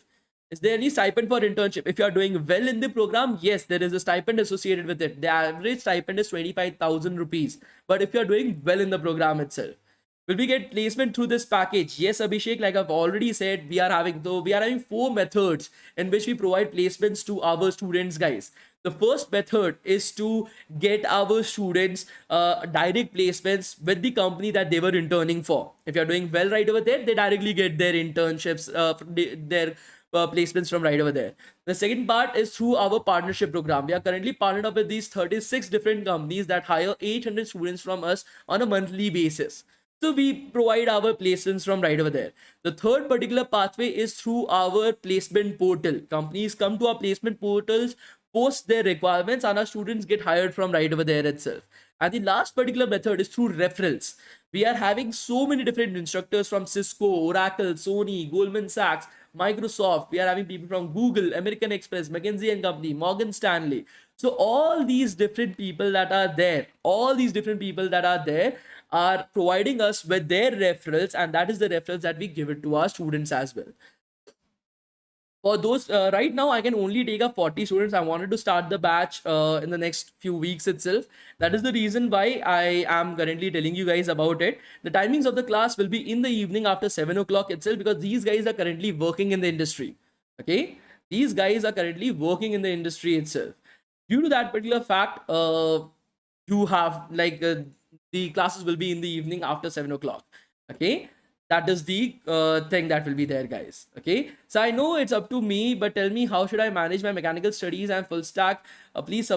Is there any stipend for internship? If you are doing well in the program, yes, there is a stipend associated with it. The average stipend is 25,000 rupees. But if you are doing well in the program itself, will we get placement through this package? Yes, Abhishek, like I've already said, we are having 4 methods in which we provide placements to our students, guys. The first method is to get our students direct placements with the company that they were interning for. If you're doing well right over there, they directly get their internships, their placements from right over there. The second part is through our partnership program. We are currently partnered up with these 36 different companies that hire 800 students from us on a monthly basis. So we provide our placements from right over there. The third particular pathway is through our placement portal. Companies come to our placement portals, post their requirements, and our students get hired from right over there itself. And the last particular method is through referrals. We are having so many different instructors from Cisco, Oracle, Sony, Goldman Sachs, Microsoft. We are having people from Google, American Express, McKinsey and Company, Morgan Stanley. So all these different people that are there, are providing us with their referrals, and that is the referrals that we give it to our students as well. For those right now, I can only take up 40 students. I wanted to start the batch in the next few weeks itself. That is the reason why I am currently telling you guys about it. The timings of the class will be in the evening after 7 o'clock itself, because these guys are currently working in the industry. Okay, these guys are currently working in the industry itself. Due to that particular fact, you have like the classes will be in the evening after 7 o'clock. Okay, that is the thing that will be there, guys. Okay, so I know it's up to me, but tell me, how should I manage my mechanical studies and full stack? Please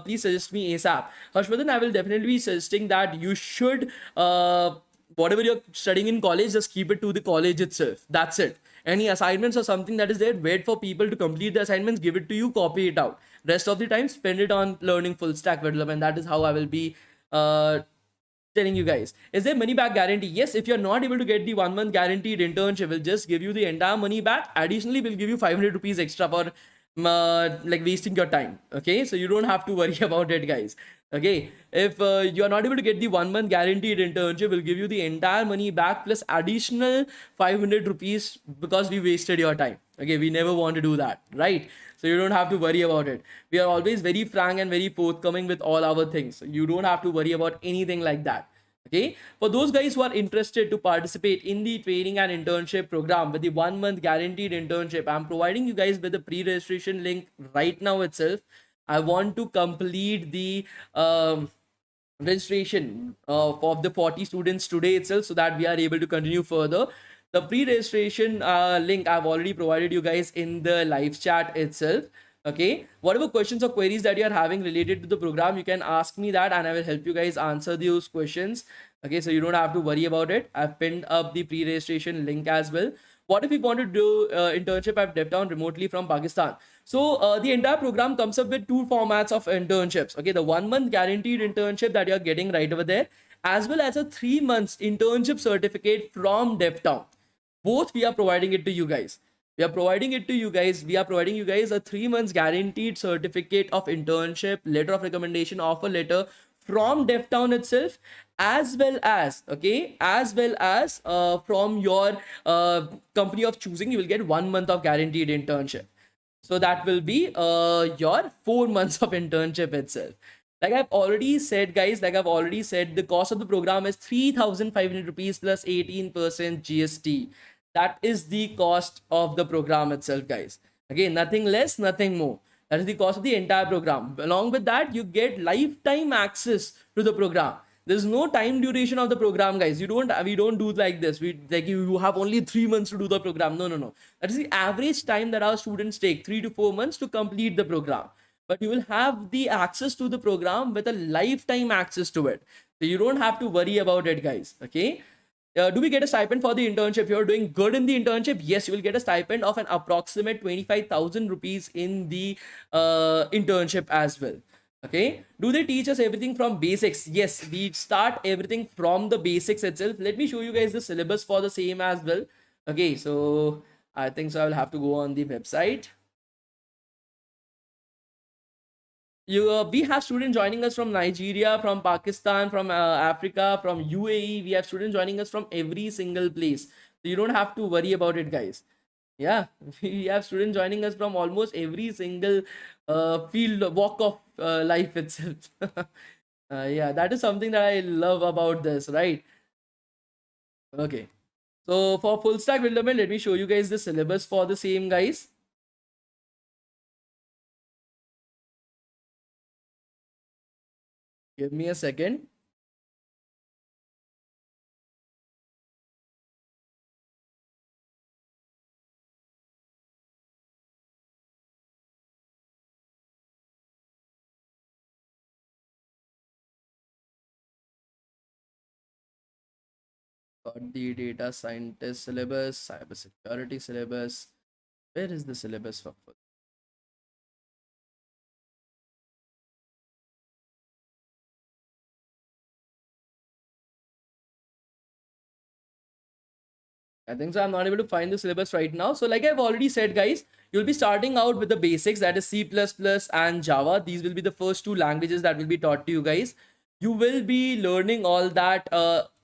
please suggest me ASAP. Harshvardhan, I will definitely be suggesting that you should whatever you're studying in college, just keep it to the college itself. That's it. Any assignments or something that is there, wait for people to complete the assignments, give it to you, copy it out. Rest of the time, spend it on learning full stack development. That is how I will be telling you guys. Is there money back guarantee? Yes, if you're not able to get the 1 month guaranteed internship, we'll just give you the entire money back. Additionally, we'll give you 500 rupees extra for like wasting your time. Okay, so you don't have to worry about it, guys. Okay, if you are not able to get the 1 month guaranteed internship, we'll give you the entire money back plus additional 500 rupees because we wasted your time. Okay, we never want to do that, right? So you don't have to worry about it. We are always very frank and very forthcoming with all our things. So you don't have to worry about anything like that. Okay, for those guys who are interested to participate in the training and internship program with the 1 month guaranteed internship, I'm providing you guys with the pre-registration link right now itself. I want to complete the registration of the 40 students today itself so that we are able to continue further. The pre-registration link I've already provided you guys in the live chat itself. Okay, whatever questions or queries that you are having related to the program, you can ask me that and I will help you guys answer those questions. Okay, so you don't have to worry about it. I've pinned up the pre-registration link as well. What if we want to do internship at DevTown remotely from Pakistan? So the entire program comes up with two formats of internships. Okay, the 1 month guaranteed internship that you're getting right over there, as well as a 3 months internship certificate from DevTown. Both we are providing it to you guys. We are providing it to you guys. We are providing you guys a 3 months guaranteed certificate of internship, letter of recommendation, offer letter from DevTown itself, as well as from your company of choosing. You will get 1 month of guaranteed internship. So that will be your 4 months of internship itself. Like I've already said, guys, the cost of the program is 3,500 rupees plus 18% GST. That is the cost of the program itself, guys. Again, nothing less, nothing more. That is the cost of the entire program. Along with that, you get lifetime access to the program. There's no time duration of the program, guys. We don't do like this. You have only 3 months to do the program. No. That is the average time that our students take, 3 to 4 months to complete the program. But you will have the access to the program with a lifetime access to it. So you don't have to worry about it, guys. Okay. Do we get a stipend for the internship? If you're doing good in the internship, yes, you will get a stipend of an approximate 25,000 rupees in the internship as well. Okay, do they teach us everything from basics? Yes, we start everything from the basics itself. Let me show you guys the syllabus for the same as well. Okay, so I think so I will have to go on the website. We have students joining us from Nigeria, from Pakistan, from Africa, from UAE. We have students joining us from every single place. So you don't have to worry about it, guys. Yeah, we have students joining us from almost every single field, walk of life itself. Yeah, that is something that I love about this, right? Okay. So for full stack development, let me show you guys the syllabus for the same, guys. Give me a second. Got the data scientist syllabus, cybersecurity syllabus. Where is the syllabus for full? I think so. I'm not able to find the syllabus right now. So like I've already said, guys, you'll be starting out with the basics, that is C++ and Java. These will be the first two languages that will be taught to you guys. You will be learning all that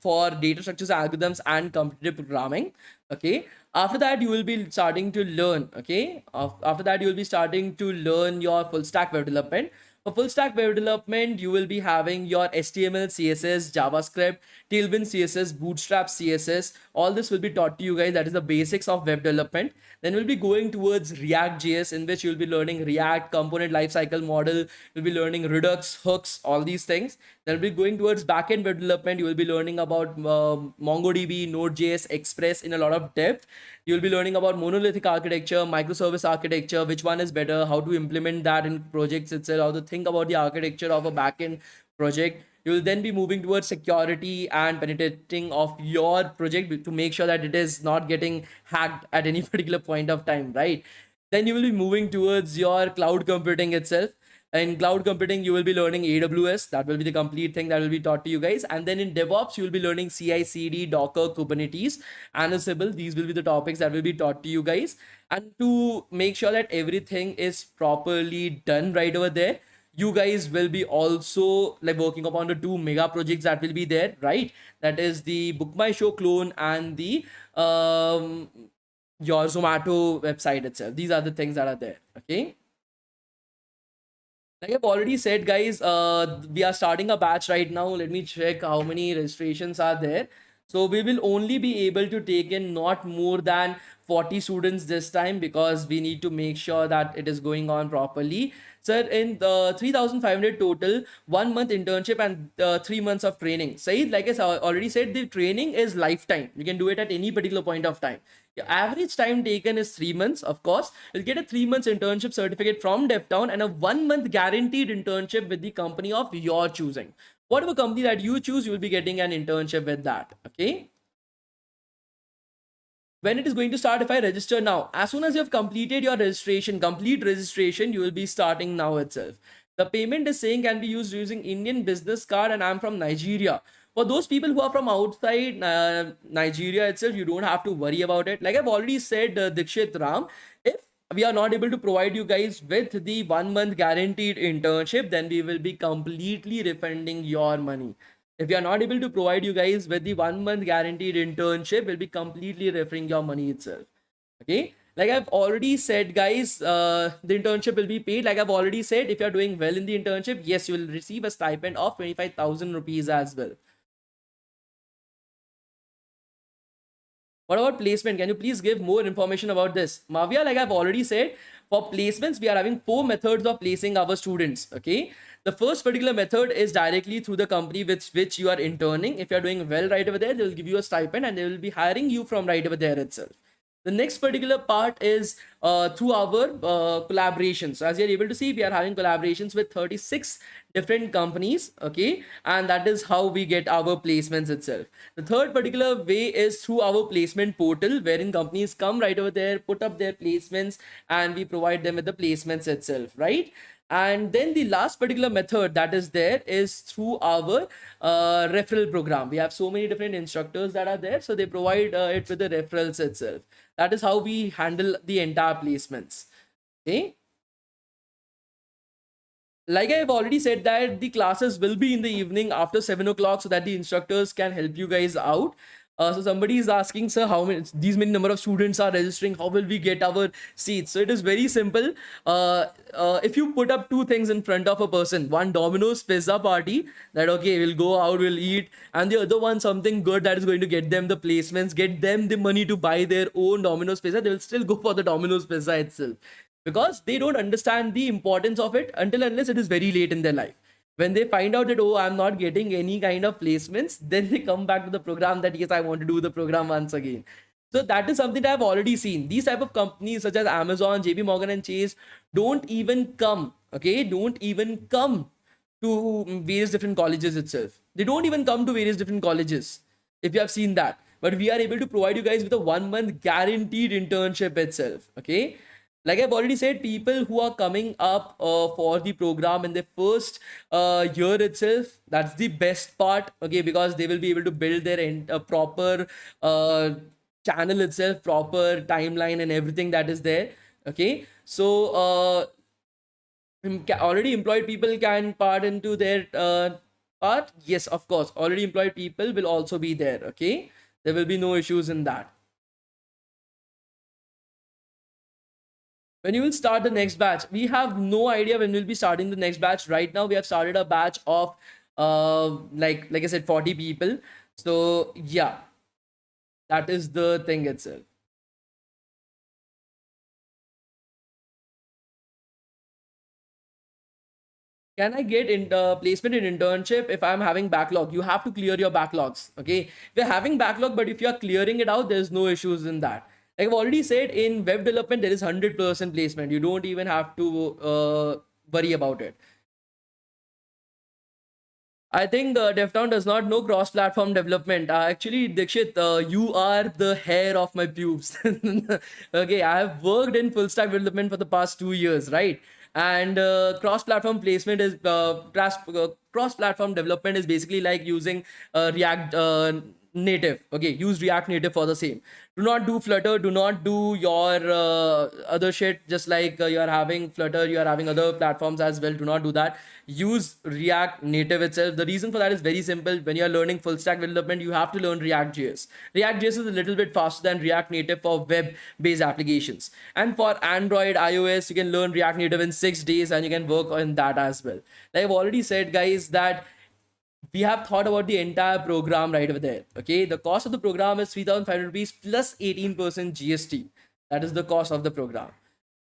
for data structures, algorithms, and competitive programming. Okay. After that, you will be starting to learn. Okay. After that, you will be starting to learn your full stack web development. For full stack web development, you will be having your HTML, CSS, JavaScript, Tailwind CSS, Bootstrap CSS. All this will be taught to you guys. That is the basics of web development. Then we'll be going towards React.js, in which you'll be learning React, component lifecycle model. You'll be learning Redux, hooks, all these things. Then we'll be going towards backend web development. You will be learning about MongoDB, Node.js, Express in a lot of depth. You'll be learning about monolithic architecture, microservice architecture, which one is better, how to implement that in projects itself, how to think about the architecture of a backend project. You will then be moving towards security and penetrating of your project to make sure that it is not getting hacked at any particular point of time, right? Then you will be moving towards your cloud computing itself. In cloud computing, you will be learning AWS. That will be the complete thing that will be taught to you guys. And then in DevOps, you will be learning CI/CD, Docker, Kubernetes, Ansible. These will be the topics that will be taught to you guys. And to make sure that everything is properly done right over there, you guys will be also like working upon the two mega projects that will be there, right? That is the Book My Show clone and the your Zomato website itself. These are the things that are there. Okay. Like I've already said, guys, we are starting a batch right now. Let me check how many registrations are there. So we will only be able to take in not more than 40 students this time, because we need to make sure that it is going on properly. Sir, in the 3,500 total, 1 month internship and 3 months of training. Saeed, like I already said, the training is lifetime. You can do it at any particular point of time. Your average time taken is 3 months, of course. You'll get a 3 months internship certificate from DevTown and a 1 month guaranteed internship with the company of your choosing. Whatever company that you choose, you will be getting an internship with that. Okay. When it is going to start, if I register now, as soon as you have completed your registration, complete registration, you will be starting now itself. The payment is saying can be used using Indian business card, and I'm from Nigeria. For those people who are from outside Nigeria itself, you don't have to worry about it. Like I've already said, Dikshit Ram, if we are not able to provide you guys with the 1 month guaranteed internship, then we will be completely refunding your money. If we are not able to provide you guys with the 1 month guaranteed internship, we'll be completely referring your money itself. Okay. Like I've already said, guys, the internship will be paid. Like I've already said, if you're doing well in the internship, yes, you will receive a stipend of 25,000 rupees as well. What about placement? Can you please give more information about this? Mavia, like I've already said, for placements, we are having 4 methods of placing our students. Okay. The first particular method is directly through the company with which you are interning. If you are doing well right over there, they will give you a stipend and they will be hiring you from right over there itself. The next particular part is through our collaborations. So as you're able to see, we are having collaborations with 36 different companies. Okay. And that is how we get our placements itself. The third particular way is through our placement portal, wherein companies come right over there, put up their placements, and we provide them with the placements itself, right? And then the last particular method that is there is through our referral program. We have so many different instructors that are there, so they provide it with the referrals itself. That is how we handle the entire placements. Okay. Like I've already said, that the classes will be in the evening after 7 o'clock, so that the instructors can help you guys out. So somebody is asking, sir, how many number of students are registering? How will we get our seats? So it is very simple. If you put up two things in front of a person, one Domino's pizza party, that okay, we'll go out, we'll eat, and the other one something good that is going to get them the placements, get them the money to buy their own Domino's pizza, they will still go for the Domino's pizza itself, because they don't understand the importance of it until unless it is very late in their life. When they find out that, oh, I'm not getting any kind of placements, then they come back to the program that, yes, I want to do the program once again. So that is something that I've already seen. These type of companies such as Amazon, JP Morgan and Chase don't even come, okay, don't even come to various different colleges itself. They don't even come to various different colleges, if you have seen that. But we are able to provide you guys with a 1 month guaranteed internship itself, okay? Like I've already said, people who are coming up for the program in the first year itself, that's the best part, okay, because they will be able to build their proper channel itself, proper timeline and everything that is there, okay. So already employed people can part into their part. Yes, of course, already employed people will also be there, okay. There will be no issues in that. When you will start the next batch, we have no idea when we'll be starting the next batch. Right now we have started a batch of like I said, 40 people. So yeah, that is the thing itself. Can I get in placement in internship if I'm having backlog? You have to clear your backlogs, okay. If you're having backlog, but if you're clearing it out, there's no issues in that. Like I've already said, in web development, there is 100% placement. You don't even have to worry about it. I think DevTown does not know cross-platform development. Actually, Dikshit, you are the hair of my pubes. Okay, I have worked in full stack development for the past 2 years, right? And cross-platform placement is cross-platform development is basically like using React native. Okay, use React native for the same. Do not do Flutter. Do not do your other shit. Just like you are having Flutter, you are having other platforms as well. Do not do that. Use React native itself. The reason for that is very simple. When you are learning full stack development, you have to learn React.js. React.js is a little bit faster than React native for web-based applications. And for Android, iOS, you can learn React native in 6 days, and you can work on that as well. Like I've already said, guys, that we have thought about the entire program right over there. Okay, the cost of the program is 3,500 rupees plus 18% GST. That is the cost of the program.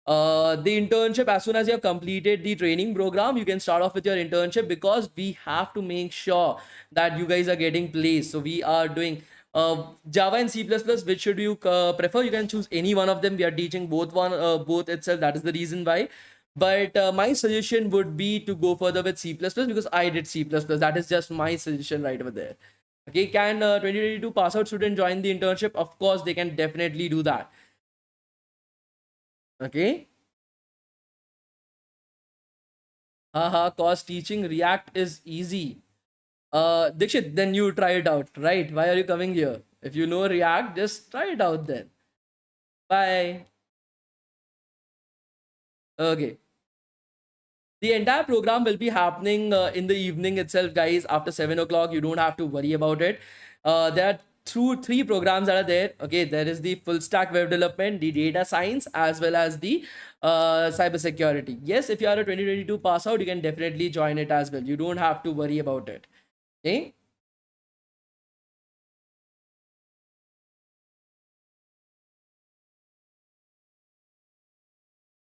The internship, as soon as you have completed the training program, you can start off with your internship, because we have to make sure that you guys are getting placed. So we are doing Java and C++. Which should you prefer? You can choose any one of them. We are teaching both itself. That is the reason why. But my suggestion would be to go further with C++, because I did C++. That is just my suggestion right over there. Okay, can 2022 pass out student join the internship? Of course, they can definitely do that. Okay. Cause teaching React is easy. Dikshit, then you try it out, right? Why are you coming here? If you know React, just try it out then. Bye. Okay. The entire program will be happening in the evening itself, guys, after 7 o'clock. You don't have to worry about it. There are three programs that are there. Okay, there is the full stack web development, the data science, as well as the cybersecurity. Yes, if you are a 2022 pass out, you can definitely join it as well. You don't have to worry about it. Okay.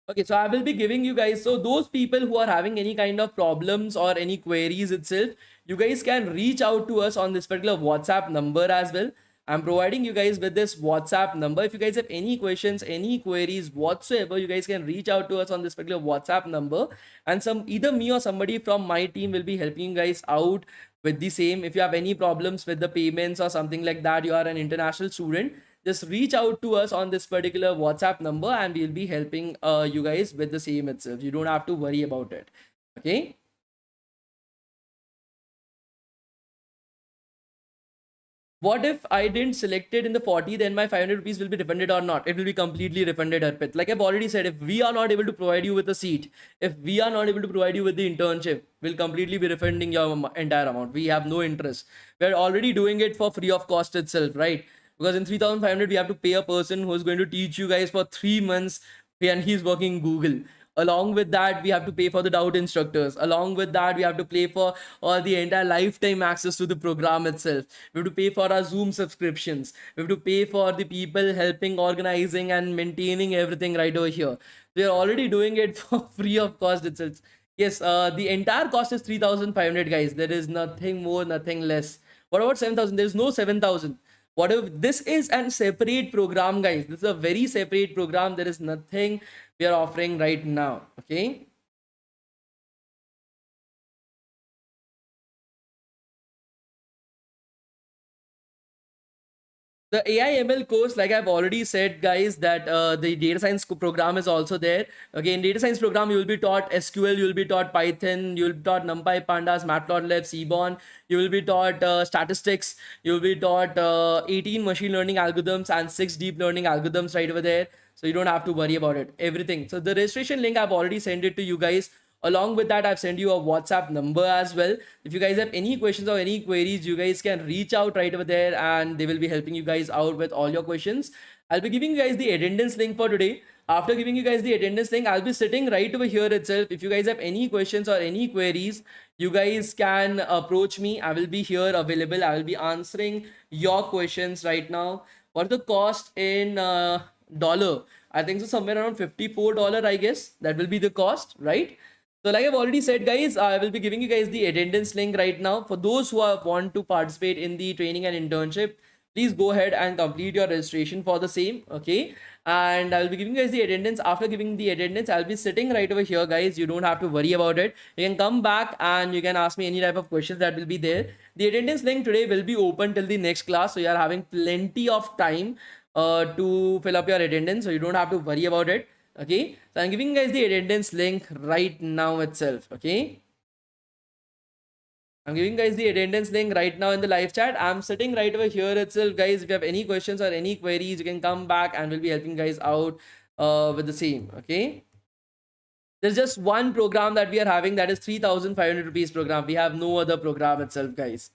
Okay, so I will be giving you guys, so those people who are having any kind of problems or any queries itself, you guys can reach out to us on this particular WhatsApp number as well. I'm providing you guys with this WhatsApp number. If you guys have any questions, any queries whatsoever, you guys can reach out to us on this particular WhatsApp number, and either me or somebody from my team will be helping you guys out with the same. If you have any problems with the payments or something like that, you are an international student, just reach out to us on this particular WhatsApp number, and we'll be helping you guys with the same itself. You don't have to worry about it. Okay. What if I didn't select it in the 40, then my 500 rupees will be refunded or not? It will be completely refunded, Arpit. Like I've already said, if we are not able to provide you with a seat, if we are not able to provide you with the internship, we'll completely be refunding your entire amount. We have no interest. We're already doing it for free of cost itself, right? Because in 3,500, we have to pay a person who's going to teach you guys for 3 months, and he's working Google. Along with that, we have to pay for the doubt instructors. Along with that, we have to pay for all the entire lifetime access to the program itself. We have to pay for our Zoom subscriptions. We have to pay for the people helping, organizing, and maintaining everything right over here. We are already doing it for free of cost itself. Yes, the entire cost is 3,500, guys. There is nothing more, nothing less. What about 7,000? There is no 7,000. What if this is a separate program, guys? This is a very separate program. There is nothing we are offering right now. Okay. The AI ML course, like I've already said, guys, that the data science program is also there. Okay, in data science program, you will be taught SQL, you will be taught Python, you will be taught NumPy, Pandas, Matplotlib, Seaborn. You will be taught statistics. You will be taught 18 machine learning algorithms and 6 deep learning algorithms right over there. So you don't have to worry about it. Everything. So the registration link, I've already sent it to you guys. Along with that, I've sent you a WhatsApp number as well. If you guys have any questions or any queries, you guys can reach out right over there, and they will be helping you guys out with all your questions. I'll be giving you guys the attendance link for today. After giving you guys the attendance link, I'll be sitting right over here itself. If you guys have any questions or any queries, you guys can approach me. I will be here available. I will be answering your questions right now. What is the cost in dollar? I think so, somewhere around $54, I guess. That will be the cost, right? So like I've already said, guys, I will be giving you guys the attendance link right now. For those who want to participate in the training and internship, please go ahead and complete your registration for the same. Okay. And I'll be giving you guys the attendance. After giving the attendance, I'll be sitting right over here, guys. You don't have to worry about it. You can come back and you can ask me any type of questions that will be there. The attendance link today will be open till the next class. So you are having plenty of time to fill up your attendance. So you don't have to worry about it. Okay, so I'm giving you guys the attendance link right now itself. Okay, I'm giving guys the attendance link right now in the live chat. I'm sitting right over here itself, guys. If you have any questions or any queries, you can come back and we'll be helping guys out with the same. Okay. There's just one program that we are having, that is 3,500 rupees program. We have no other program itself, guys.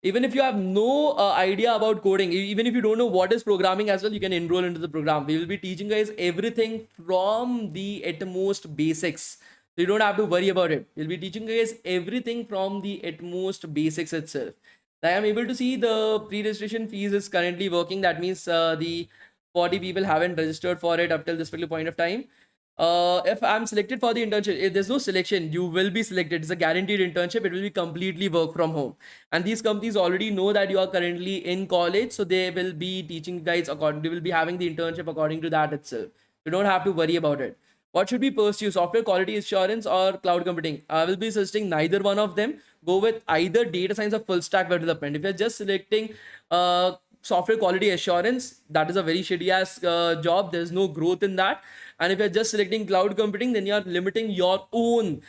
Even if you have no idea about coding, even if you don't know what is programming as well, you can enroll into the program. We will be teaching guys everything from the utmost basics. So you don't have to worry about it. We'll be teaching guys everything from the utmost basics itself. I am able to see the pre-registration fees is currently working. That means the 40 people haven't registered for it up till this particular point of time. If I'm selected for the internship, if there's no selection, you will be selected. It's a guaranteed internship. It will be completely work from home. And these companies already know that you are currently in college. So they will be teaching you guys according, they will be having the internship according to that itself. You don't have to worry about it. What should we pursue? Software quality assurance or cloud computing? I will be suggesting neither one of them. Go with either data science or full stack web development. If you're just selecting software quality assurance, that is a very shitty ass job. There's no growth in that. And if you're just selecting cloud computing, then you're limiting your own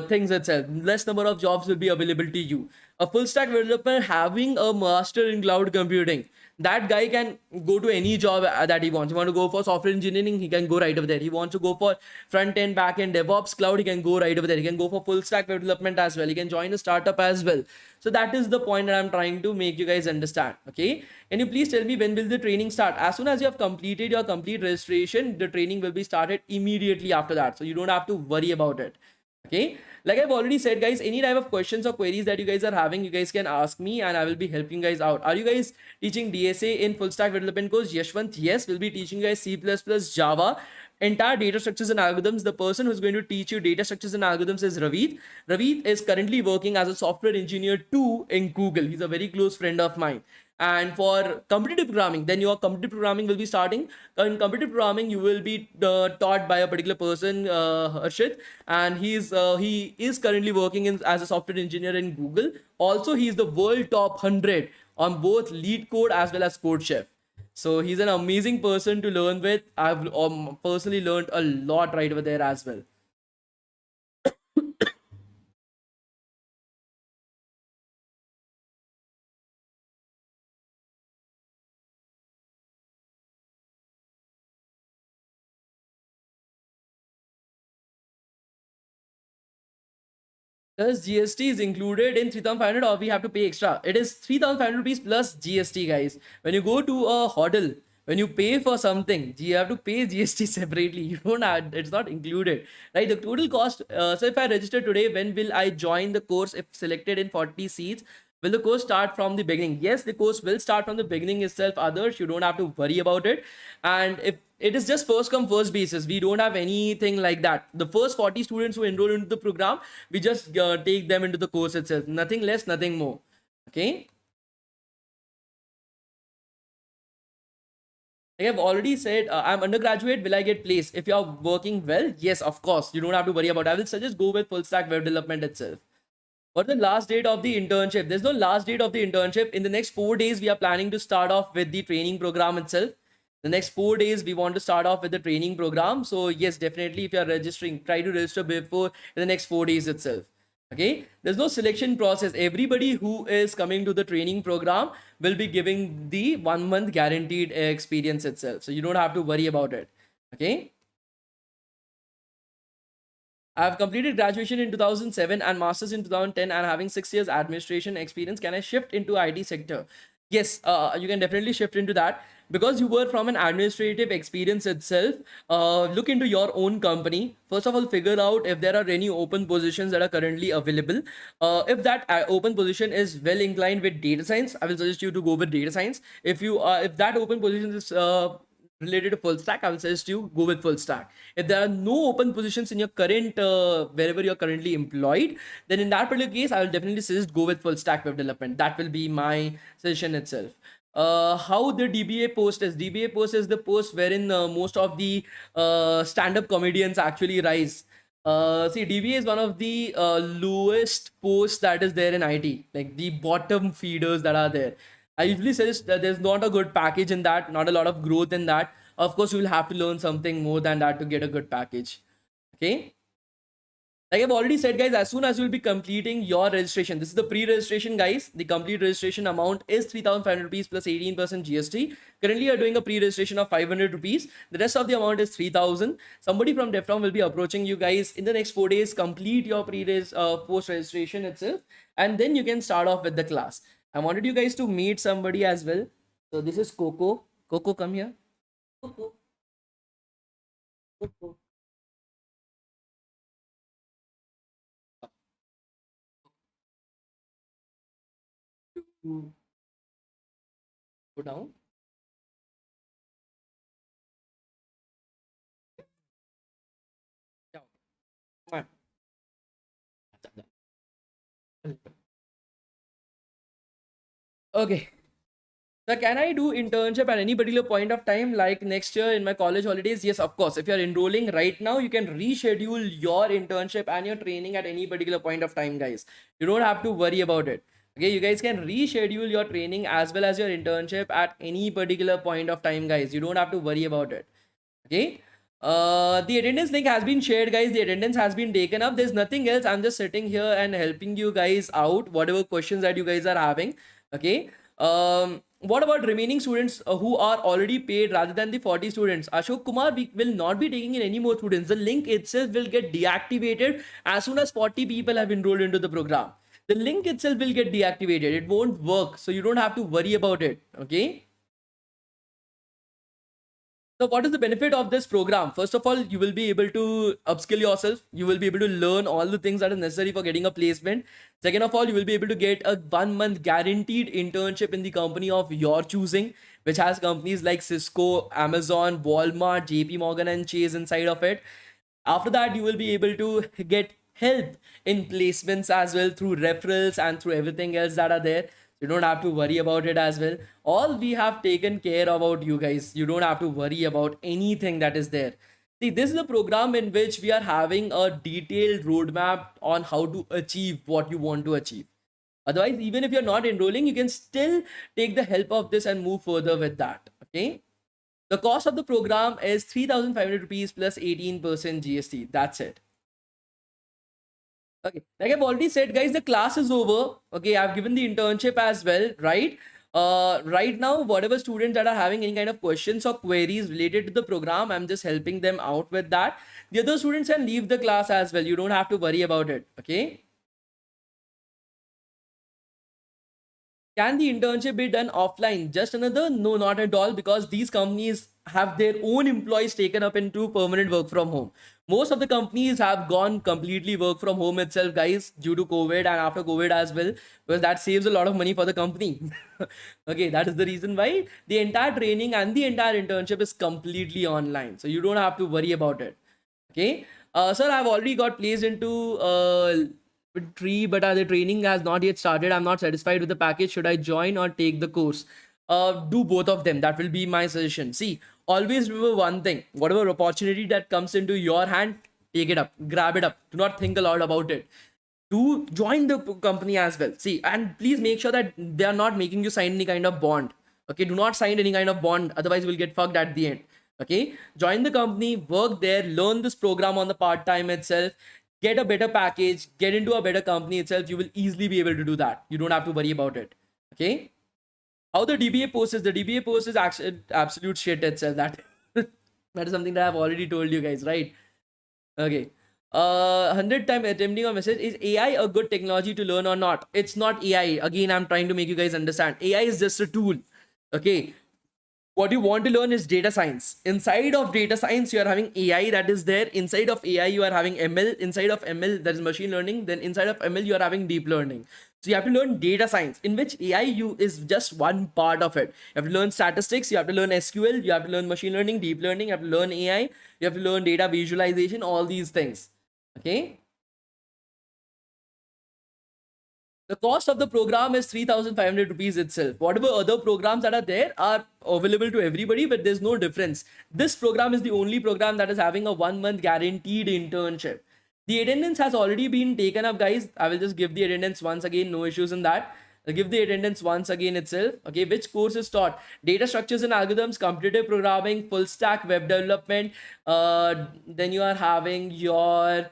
things itself. Less number of jobs will be available to you. A full stack developer having a master in cloud computing, that guy can go to any job that he wants. He want to go for software engineering, he can go right over there. He wants to go for front end, back end, DevOps, cloud, he can go right over there. He can go for full stack development as well. He can join a startup as well. So that is the point that I'm trying to make you guys understand. Okay, can you please tell me when will the training start? As soon as you have completed your complete registration, the training will be started immediately after that. So you don't have to worry about it. Okay, like I've already said, guys, any type of questions or queries that you guys are having, you guys can ask me and I will be helping you guys out. Are you guys teaching DSA in full stack development course? Yashwant, yes, we'll be teaching you guys C++, Java, entire data structures and algorithms. The person who's going to teach you data structures and algorithms is Ravid. Ravid is currently working as a software engineer too in Google. He's a very close friend of mine. And for competitive programming, then your competitive programming will be starting. In competitive programming, you will be taught by a particular person, Harshit, and he is currently working as a software engineer in Google. Also, he is the world top 100 on both lead code as well as code chef. So he's an amazing person to learn with. I've personally learned a lot right over there as well. Does GST is included in 3,500 or we have to pay extra? It is 3,500 rupees plus GST, guys. When you go to a hotel, when you pay for something, you have to pay GST separately. You don't have, it's not included, right? The total cost. So if I register today, when will I join the course if selected in 40 seats? Will the course start from the beginning? Yes, the course will start from the beginning itself. Others, you don't have to worry about it. And if it is just first come first basis, we don't have anything like that. The first 40 students who enroll into the program, we just take them into the course itself. Nothing less, nothing more. Okay. Like I've already said, I'm undergraduate. Will I get placed? If you're working well, yes, of course. You don't have to worry about it. I will suggest go with full stack web development itself. What's the last date of the internship? There's no last date of the internship. In the next 4 days, we are planning to start off with the training program itself. The next 4 days, we want to start off with the training program. So yes, definitely, if you are registering, try to register before in the next 4 days itself. Okay, there's no selection process. Everybody who is coming to the training program will be giving the 1 month guaranteed experience itself. So you don't have to worry about it. Okay. I have completed graduation in 2007 and masters in 2010 and having 6 years administration experience. Can I shift into IT sector? Yes, you can definitely shift into that because you were from an administrative experience itself. Look into your own company. First of all, figure out if there are any open positions that are currently available. If that open position is well inclined with data science, I will suggest you to go with data science. If that open position is related to full stack, I will suggest you go with full stack. If there are no open positions in your current wherever you're currently employed, then in that particular case, I will definitely suggest go with full stack web development. That will be my suggestion itself. How the DBA post is? DBA post is the post wherein most of the stand-up comedians actually rise. See, DBA is one of the lowest posts that is there in IT, like the bottom feeders that are there. I usually suggest that there's not a good package in that, not a lot of growth in that. Of course, you will have to learn something more than that to get a good package. Okay. Like I've already said, guys, as soon as you'll be completing your registration, this is the pre-registration, guys. The complete registration amount is 3,500 rupees plus 18% GST. Currently, you're doing a pre-registration of 500 rupees. The rest of the amount is 3,000. Somebody from DevTown will be approaching you guys in the next 4 days. Complete your post-registration itself, and then you can start off with the class. I wanted you guys to meet somebody as well. So this is Coco. Coco, come here. Coco. Coco. Go down. Down. Come on. Okay. So can I do internship at any particular point of time, like next year in my college holidays? Yes, of course. If you're enrolling right now, you can reschedule your internship and your training at any particular point of time, guys. You don't have to worry about it. Okay, you guys can reschedule your training as well as your internship at any particular point of time, guys. You don't have to worry about it. Okay. The attendance link has been shared, guys. The attendance has been taken up. There's nothing else. I'm just sitting here and helping you guys out, whatever questions that you guys are having. Okay. What about remaining students who are already paid rather than the 40 students? Ashok Kumar, we will not be taking in any more students. The link itself will get deactivated as soon as 40 people have enrolled into the program. The link itself will get deactivated. It won't work. So you don't have to worry about it. Okay. So what is the benefit of this program? First of all, you will be able to upskill yourself. You will be able to learn all the things that are necessary for getting a placement. Second of all, you will be able to get a 1 month guaranteed internship in the company of your choosing, which has companies like Cisco, Amazon, Walmart, JP Morgan and Chase inside of it. After that, you will be able to get help in placements as well through referrals and through everything else that are there. You don't have to worry about it as well. All we have taken care about you guys. You don't have to worry about anything that is there. See, this is a program in which we are having a detailed roadmap on how to achieve what you want to achieve. Otherwise, even if you're not enrolling, you can still take the help of this and move further with that. Okay. The cost of the program is 3,500 rupees plus 18% GST. That's it. Okay, like I've already said, guys, the class is over. Okay, I've given the internship as well, right? Right now, whatever students that are having any kind of questions or queries related to the program, I'm just helping them out with that. The other students can leave the class as well. You don't have to worry about it. Okay. Can the internship be done offline? Just another? No, not at all, because these companies have their own employees taken up into permanent work from home. Most of the companies have gone completely work from home itself, guys, due to COVID and after COVID as well, because that saves a lot of money for the company. Okay, that is the reason why the entire training and the entire internship is completely online. So you don't have to worry about it. Okay. Sir, I've already got placed into tree, but the training has not yet started. I'm not satisfied with the package. Should I join or take the course? Do both of them. That will be my suggestion. See, always remember one thing: whatever opportunity that comes into your hand, take it up, grab it up. Do not think a lot about it. Do join the company as well. See, and please make sure that they are not making you sign any kind of bond. Okay, do not sign any kind of bond, otherwise you will get fucked at the end. Okay, join the company, work there, learn this program on the part time itself, get a better package, get into a better company itself. You will easily be able to do that. You don't have to worry about it. Okay. How the DBA post is? The DBA post is actually absolute shit itself. That that is something that I've already told you guys, right? Okay. 100 time attempting a message. Is AI a good technology to learn or not? It's not AI. Again, I'm trying to make you guys understand. AI is just a tool. Okay. What you want to learn is data science. Inside of data science, you are having AI that is there. Inside of AI, you are having ML. Inside of ML, that is machine learning. Then inside of ML, you are having deep learning. So you have to learn data science, in which AI is just one part of it. You have to learn statistics. You have to learn SQL. You have to learn machine learning, deep learning. You have to learn AI. You have to learn data visualization. All these things. Okay. The cost of the program is 3,500 rupees itself. Whatever other programs that are there are available to everybody, but there's no difference. This program is the only program that is having a 1 month guaranteed internship. The attendance has already been taken up, guys. I will just give the attendance once again. No issues in that. Give the attendance once again itself. Okay, which course is taught? Data structures and algorithms, competitive programming, full stack web development. Then you are having your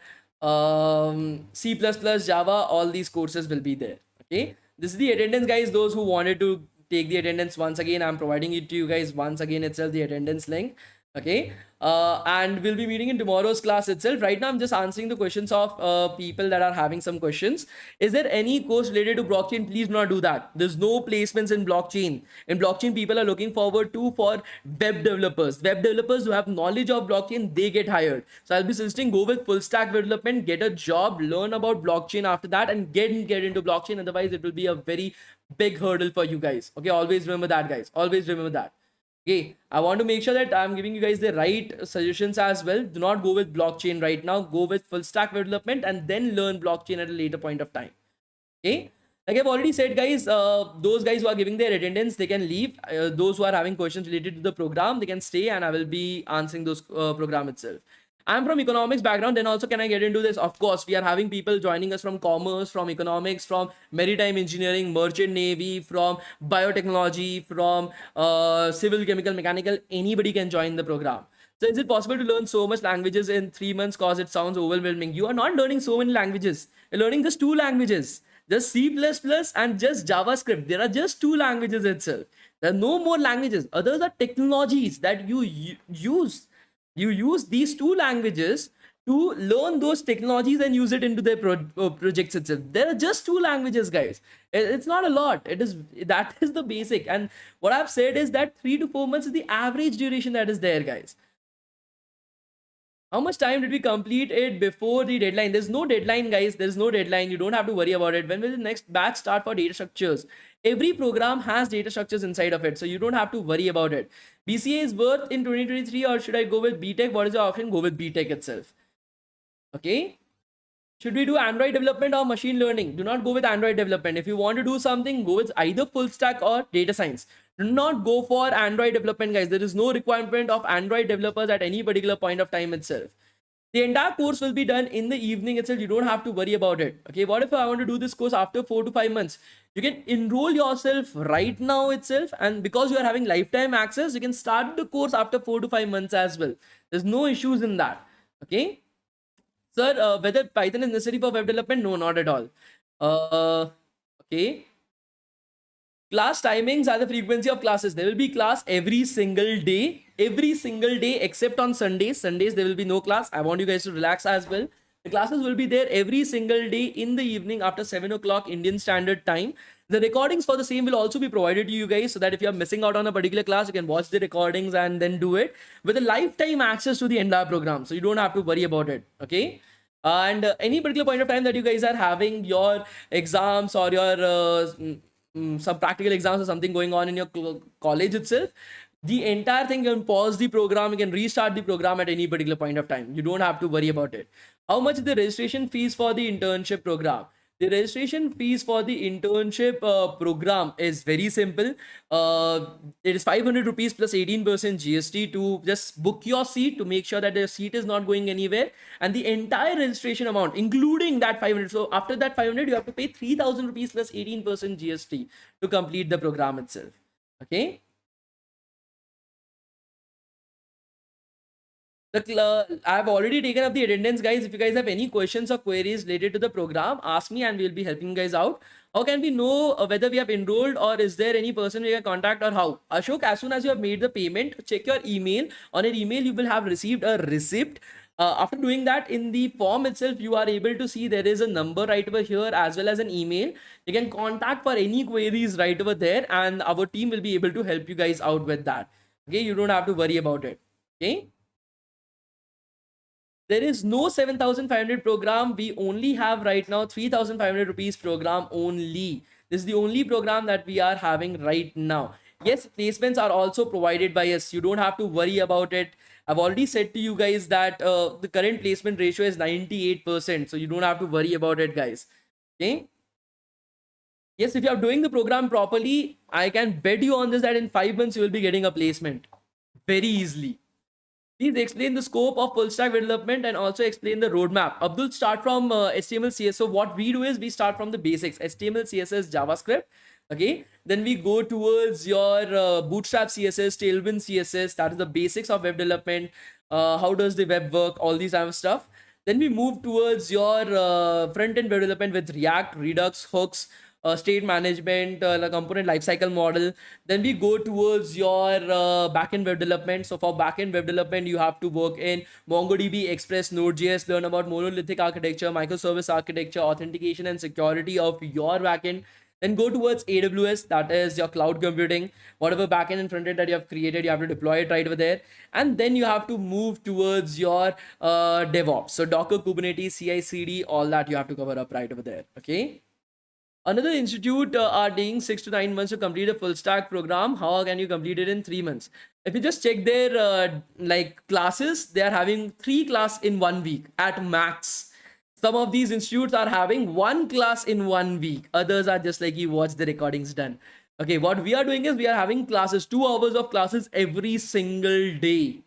C++, Java. All these courses will be there. Okay, this is the attendance, guys. Those who wanted to take the attendance, once again I'm providing it to you guys once again itself, the attendance link. Okay, and we'll be meeting in tomorrow's class itself. Right now I'm just answering the questions of people that are having some questions. Is there any course related to blockchain? Please do not do that. There's no placements in blockchain. In blockchain, people are looking forward to for web developers who have knowledge of blockchain, they get hired. So I'll be suggesting go with full stack development, get a job, learn about blockchain after that, and get into blockchain. Otherwise it will be a very big hurdle for you guys. Okay, always remember that, guys. Always remember that. Okay, I want to make sure that I'm giving you guys the right suggestions as well. Do not go with blockchain right now. Go with full stack development and then learn blockchain at a later point of time. Okay, like I've already said, guys, those guys who are giving their attendance, they can leave. Those who are having questions related to the program, they can stay, and I will be answering those program itself. I'm from economics background, then also can I get into this? Of course, we are having people joining us from commerce, from economics, from maritime engineering, merchant navy, from biotechnology, from civil, chemical, mechanical. Anybody can join the program. So is it possible to learn so much languages in 3 months? Cause it sounds overwhelming. You are not learning so many languages. You're learning just 2 languages, just C++ and just JavaScript. There are just 2 languages itself. There are no more languages. Others are technologies that you use. You use these 2 languages to learn those technologies and use it into their projects itself. There are just 2 languages, guys. It's not a lot. That is the basic. And what I've said is that 3 to 4 months is the average duration that is there, guys. How much time did we complete it before the deadline? There's no deadline, guys. There's no deadline. You don't have to worry about it. When will the next batch start for data structures? Every program has data structures inside of it, so you don't have to worry about it. BCA is worth in 2023, or should I go with BTech? What is the option? Go with BTech itself. Okay. Should we do Android development or machine learning? Do not go with Android development. If you want to do something, go with either full stack or data science. Do not go for Android development, guys. There is no requirement of Android developers at any particular point of time itself. The entire course will be done in the evening itself. You don't have to worry about it. Okay, what if I want to do this course after 4 to 5 months? You can enroll yourself right now itself, and because you are having lifetime access, you can start the course after 4 to 5 months as well. There's no issues in that. Okay. Sir, whether Python is necessary for web development? No, not at all. Okay. Class timings are the frequency of classes. There will be class every single day except on Sundays. Sundays, there will be no class. I want you guys to relax as well. The classes will be there every single day in the evening after 7 o'clock Indian Standard Time. The recordings for the same will also be provided to you guys, so that if you are missing out on a particular class, you can watch the recordings and then do it with a lifetime access to the entire program. So you don't have to worry about it. Okay. And any particular point of time that you guys are having your exams or your some practical exams or something going on in your college itself, the entire thing, you can pause the program, you can restart the program at any particular point of time. You don't have to worry about it. How much is the registration fees for the internship program? The registration fees for the internship program is very simple. It is 500 rupees plus 18% GST to just book your seat, to make sure that the seat is not going anywhere, and the entire registration amount, including that 500. So after that 500, you have to pay 3000 rupees plus 18% GST to complete the program itself. Okay. I've already taken up the attendance, guys. If you guys have any questions or queries related to the program, ask me and we'll be helping you guys out. How can we know whether we have enrolled, or is there any person we can contact, or how? Ashok, as soon as you have made the payment, check your email. On your email, you will have received a receipt. After doing that, in the form itself, you are able to see there is a number right over here as well as an email. You can contact for any queries right over there, and our team will be able to help you guys out with that. Okay, you don't have to worry about it. Okay. There is no 7,500 program. We only have right now 3,500 rupees program only. This is the only program that we are having right now. Yes, placements are also provided by us. You don't have to worry about it. I've already said to you guys that the current placement ratio is 98%. So you don't have to worry about it, guys. Okay. Yes, if you are doing the program properly, I can bet you on this that in 5 months you will be getting a placement very easily. Please explain the scope of full stack development and also explain the roadmap. Abdul, start from HTML, CSS. So what we do is we start from the basics: HTML, CSS, JavaScript. Okay, then we go towards your Bootstrap CSS, Tailwind CSS. That is the basics of web development. How does the web work? All these kind of stuff. Then we move towards your front-end web development with React, Redux, hooks, state management, the component lifecycle model. Then we go towards your backend web development. So for backend web development, you have to work in MongoDB, Express, Node.js, learn about monolithic architecture, microservice architecture, authentication and security of your backend. Then go towards AWS, that is your cloud computing. Whatever backend and frontend that you have created, you have to deploy it right over there. And then you have to move towards your DevOps. So Docker, Kubernetes, CI/CD, all that you have to cover up right over there. Okay. Another institute are taking 6 to 9 months to complete a full stack program. How can you complete it in 3 months? If you just check their like classes, they are having 3 class in 1 week at max. Some of these institutes are having 1 class in 1 week. Others are just like, you watch the recordings done. Okay, what we are doing is we are having classes, 2 hours of classes every single day.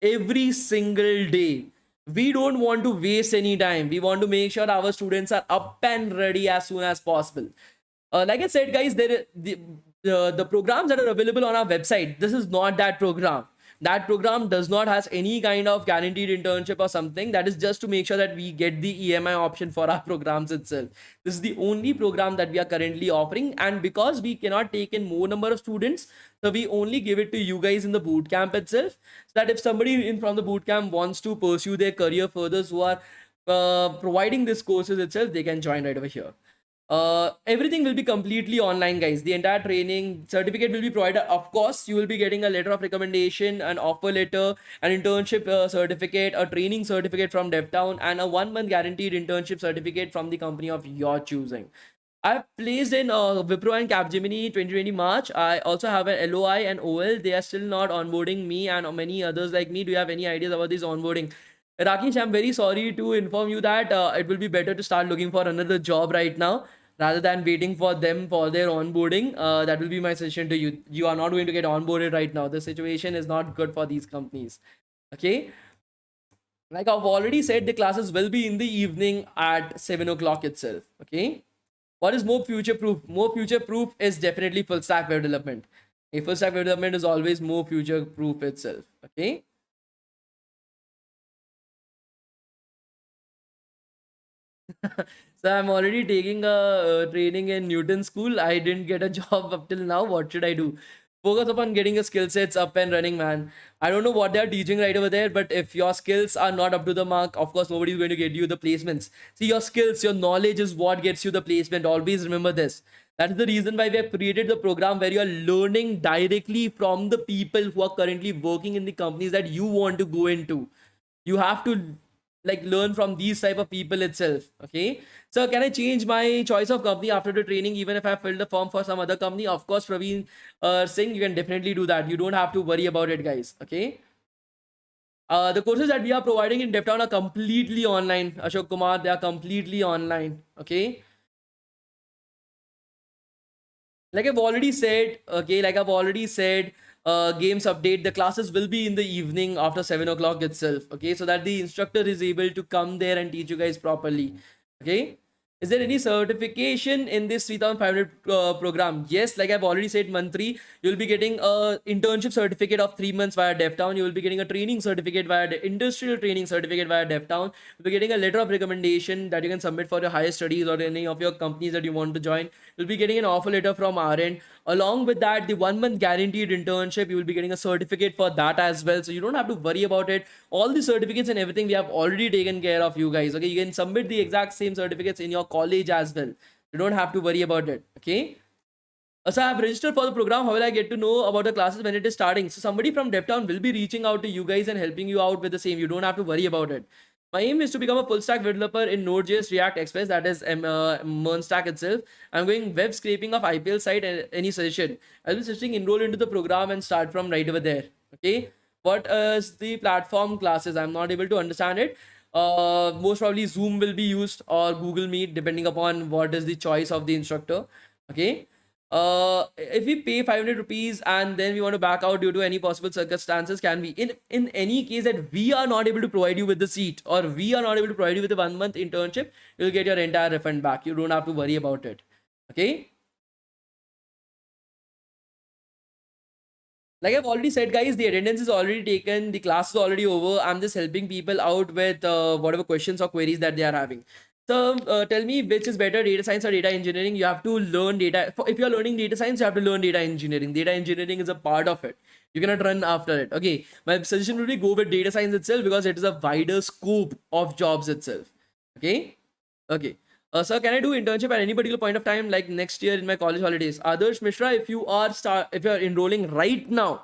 Every single day. We don't want to waste any time. We want to make sure our students are up and ready as soon as possible. Like I said, guys, the programs that are available on our website, this is not that program. That program does not has any kind of guaranteed internship or something. That is just to make sure that we get the EMI option for our programs itself. This is the only program that we are currently offering, and because we cannot take in more number of students, so we only give it to you guys in the boot camp itself, so that if somebody in from the boot camp wants to pursue their career further, who are providing these courses itself, they can join right over here. Everything will be completely online, guys. The entire training certificate will be provided. Of course, you will be getting a letter of recommendation, an offer letter, an internship certificate, a training certificate from DevTown, and a 1-month guaranteed internship certificate from the company of your choosing. I've placed in Wipro and Capgemini 2020 March. I also have an LOI and OL. They are still not onboarding me and many others like me. Do you have any ideas about this onboarding? Rakesh, I'm very sorry to inform you that it will be better to start looking for another job right now rather than waiting for them for their onboarding. That will be my suggestion to you. You are not going to get onboarded right now. The situation is not good for these companies. Okay. Like I've already said, the classes will be in the evening at 7 o'clock itself. Okay. What is more future proof? More future proof is definitely full stack web development. A full stack web development is always more future proof itself. Okay. So I'm already taking a training in Newton school. I didn't get a job up till now. What should I do? Focus upon getting your skill sets up and running, man. I don't know what they're teaching right over there, but if your skills are not up to the mark, of course, nobody's going to get you the placements. See, your skills, your knowledge is what gets you the placement. Always remember this. That is the reason why we have created the program where you are learning directly from the people who are currently working in the companies that you want to go into. You have to like learn from these type of people itself. Okay, so can I change my choice of company after the training even if I filled the form for some other company? Of course, Praveen Singh, you can definitely do that. You don't have to worry about it, guys. Okay, the courses that we are providing in DevTown are completely online. Ashok Kumar, they are completely online. Okay, like I've already said. Okay, like I've already said, games update, the classes will be in the evening after 7 o'clock itself. Okay, so that the instructor is able to come there and teach you guys properly. Okay, is there any certification in this 3500 program? Yes, like I've already said, Mantri, you'll be getting a internship certificate of 3 months via DevTown. You will be getting a training certificate via the industrial training certificate via DevTown. You'll be getting a letter of recommendation that you can submit for your higher studies or any of your companies that you want to join. You'll be getting an offer letter from our end. Along with that, the 1-month guaranteed internship, you will be getting a certificate for that as well. So you don't have to worry about it. All the certificates and everything we have already taken care of you guys. Okay, you can submit the exact same certificates in your college as well. You don't have to worry about it. Okay. So I have registered for the program. How will I get to know about the classes when it is starting? So somebody from DevTown will be reaching out to you guys and helping you out with the same. You don't have to worry about it. My aim is to become a full stack developer in Node.js, React, Express, that is MERN stack itself. I'm going web scraping of IPL site and any suggestion. I'll be suggesting enroll into the program and start from right over there. Okay. What is the platform classes? I'm not able to understand it. Most probably Zoom will be used or Google Meet, depending upon what is the choice of the instructor. Okay. If we pay 500 rupees and then we want to back out due to any possible circumstances, can we, in any case that we are not able to provide you with the seat, or we are not able to provide you with a 1 month internship, you'll get your entire refund back. You don't have to worry about it. Okay. Like I've already said, guys, the attendance is already taken, the class is already over. I'm just helping people out with whatever questions or queries that they are having. So tell me, which is better, data science or data engineering? You have to learn data. If you're learning data science, you have to learn data engineering. Data engineering is a part of it. You cannot run after it. Okay. My suggestion would be go with data science itself, because it is a wider scope of jobs itself. Okay. Okay. Sir, can I do internship at any particular point of time, like next year in my college holidays? Adarsh Mishra, if you are enrolling right now,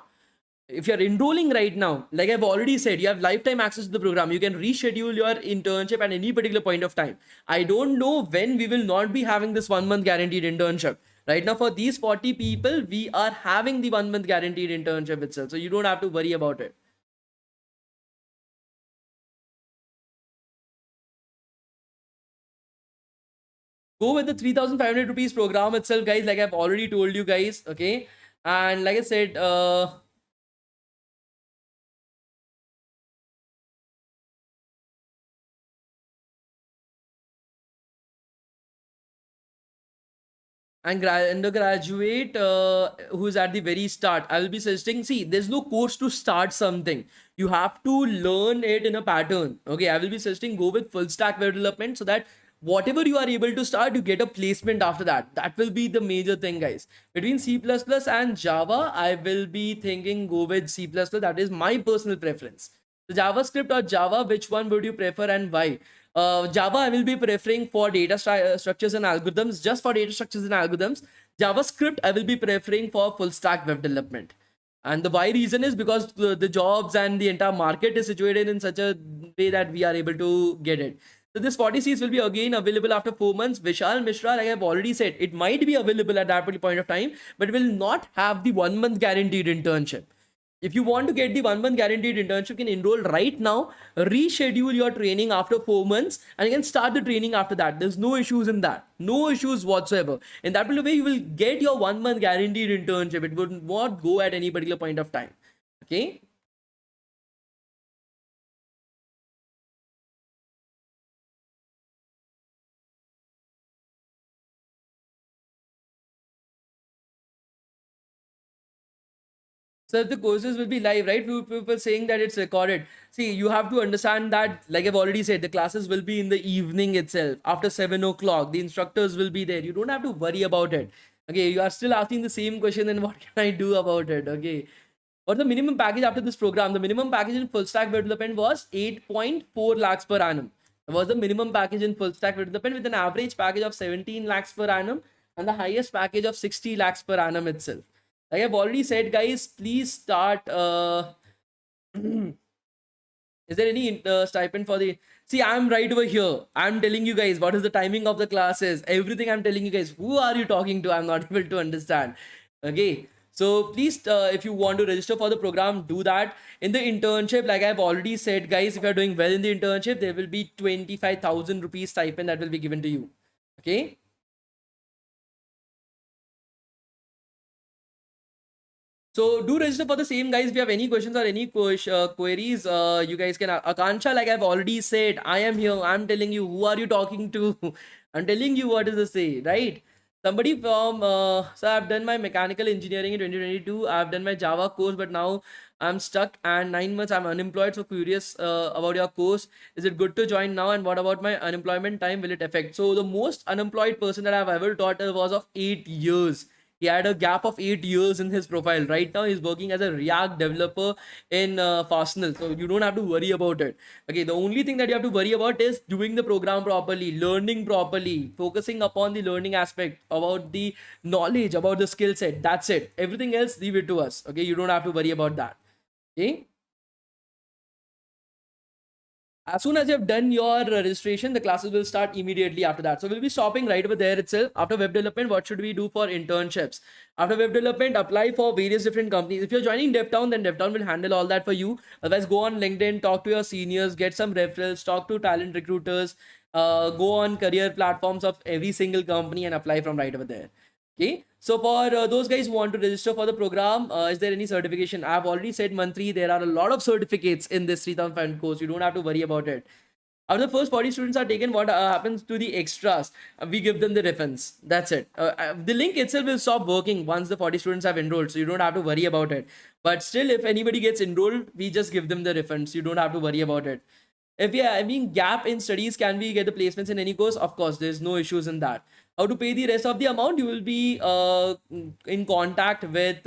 like I've already said, you have lifetime access to the program. You can reschedule your internship at any particular point of time. I don't know when we will not be having this 1 month guaranteed internship. Right now, for these 40 people, we are having the 1 month guaranteed internship itself. So you don't have to worry about it. Go with the 3,500 rupees program itself, guys. Like I've already told you guys. Okay. And like I said, and undergraduate who's at the very start, I will be suggesting, see, there's no course to start something. You have to learn it in a pattern. Okay, I will be suggesting go with full stack web development, so that whatever you are able to start, you get a placement after that. That will be the major thing, guys. Between C++ and Java, I will be thinking go with C++. That is my personal preference. So JavaScript or Java, which one would you prefer and why? Java, I will be preferring for data structures and algorithms, just for data structures and algorithms. JavaScript, I will be preferring for full stack web development. And the why reason is because the jobs and the entire market is situated in such a way that we are able to get it. So this 40 seats will be again available after 4 months. Vishal Mishra, like I've already said, it might be available at that particular point of time, but will not have the 1 month guaranteed internship. If you want to get the 1 month guaranteed internship, you can enroll right now, reschedule your training after 4 months, and you can start the training after that. There's no issues in that. No issues whatsoever. In that way, you will get your 1 month guaranteed internship. It would not go at any particular point of time. Okay. So if the courses will be live, right? People saying that it's recorded. See, you have to understand that, like I've already said, the classes will be in the evening itself. After 7 o'clock, the instructors will be there. You don't have to worry about it. Okay, you are still asking the same question, then what can I do about it? Okay. What's the minimum package after this program? The minimum package in full stack development was 8.4 lakhs per annum. That was the minimum package in full stack development, with an average package of 17 lakhs per annum and the highest package of 60 lakhs per annum itself. Like I've already said, guys, please start. Is there any stipend for the? See, I'm right over here. I'm telling you guys what is the timing of the classes. Everything I'm telling you guys. Who are you talking to? I'm not able to understand. Okay. So please, if you want to register for the program, do that. In the internship, like I've already said, guys, if you're doing well in the internship, there will be 25,000 rupees stipend that will be given to you. Okay. So do register for the same, guys. If you have any questions or any queries, you guys can. Akansha, like I've already said, I am here. I'm telling you, who are you talking to? I'm telling you what is the say, right? Somebody from, so I've done my mechanical engineering in 2022. I've done my Java course, but now I'm stuck and 9 months I'm unemployed. So curious about your course. Is it good to join now? And what about my unemployment time? Will it affect? So the most unemployed person that I've ever taught was of 8 years. He had a gap of 8 years in his profile. Right now, he's working as a React developer in Fastenal. So you don't have to worry about it. Okay, the only thing that you have to worry about is doing the program properly, learning properly, focusing upon the learning aspect, about the knowledge, about the skill set. That's it. Everything else, leave it to us. Okay, you don't have to worry about that. Okay. As soon as you have done your registration, the classes will start immediately after that. So we'll be stopping right over there itself. After web development, what should we do for internships? After web development, apply for various different companies. If you're joining DevTown, then DevTown will handle all that for you. Otherwise, go on LinkedIn, talk to your seniors, get some referrals, talk to talent recruiters, go on career platforms of every single company and apply from right over there. Okay, so for those guys who want to register for the program, is there any certification? I've already said monthly, there are a lot of certificates in this 3,500 course. You don't have to worry about it. After the first 40 students are taken, what happens to the extras? We give them the reference. That's it. The link itself will stop working once the 40 students have enrolled, so you don't have to worry about it. But still, if anybody gets enrolled, we just give them the reference. You don't have to worry about it. If we are having gap in studies, can we get the placements in any course? Of course, there's no issues in that. How to pay the rest of the amount? You will be in contact with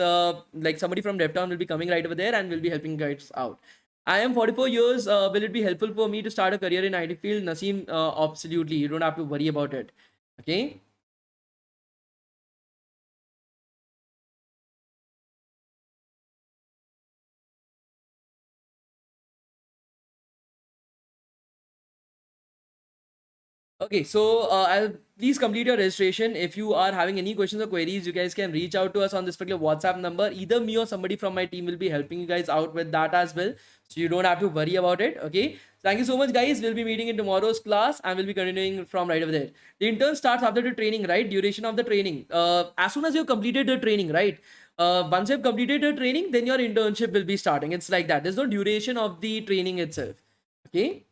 like somebody from DevTown will be coming right over there and will be helping guys out. I am 44 years. Will it be helpful for me to start a career in IT field? Naseem, absolutely. You don't have to worry about it. Okay. Okay, so I'll please complete your registration. If you are having any questions or queries, you guys can reach out to us on this particular WhatsApp number. Either me or somebody from my team will be helping you guys out with that as well. So you don't have to worry about it. Okay. Thank you so much, guys. We'll be meeting in tomorrow's class and we'll be continuing from right over there. The intern starts after the training, right? Duration of the training. As soon as you've completed the training, right? Once you've completed the training, then your internship will be starting. It's like that. There's no duration of the training itself. Okay.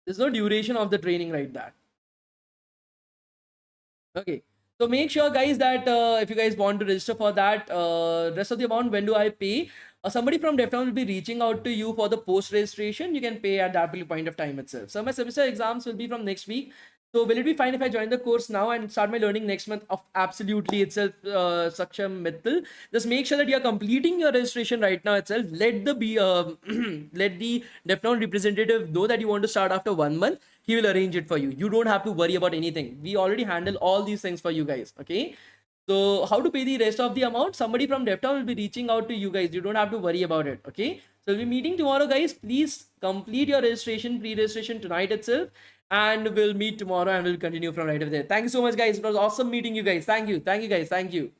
There's no duration of the training like that. Okay. So make sure, guys, that if you guys want to register for that, rest of the amount, when do I pay? Somebody from DevTown will be reaching out to you for the post registration. You can pay at that point of time itself. So my semester exams will be from next week. So will it be fine if I join the course now and start my learning next month? Of absolutely itself, Saksham Mittal. Just make sure that you're completing your registration right now itself. Let the let the DevTown representative know that you want to start after 1 month. He will arrange it for you. You don't have to worry about anything. We already handle all these things for you guys. Okay. So how to pay the rest of the amount? Somebody from DevTown will be reaching out to you guys. You don't have to worry about it. Okay. So we'll be meeting tomorrow, guys. Please complete your registration, pre-registration tonight itself. And we'll meet tomorrow and we'll continue from right over there. Thank you so much, guys. It was awesome meeting you guys. Thank you. Thank you, guys. Thank you.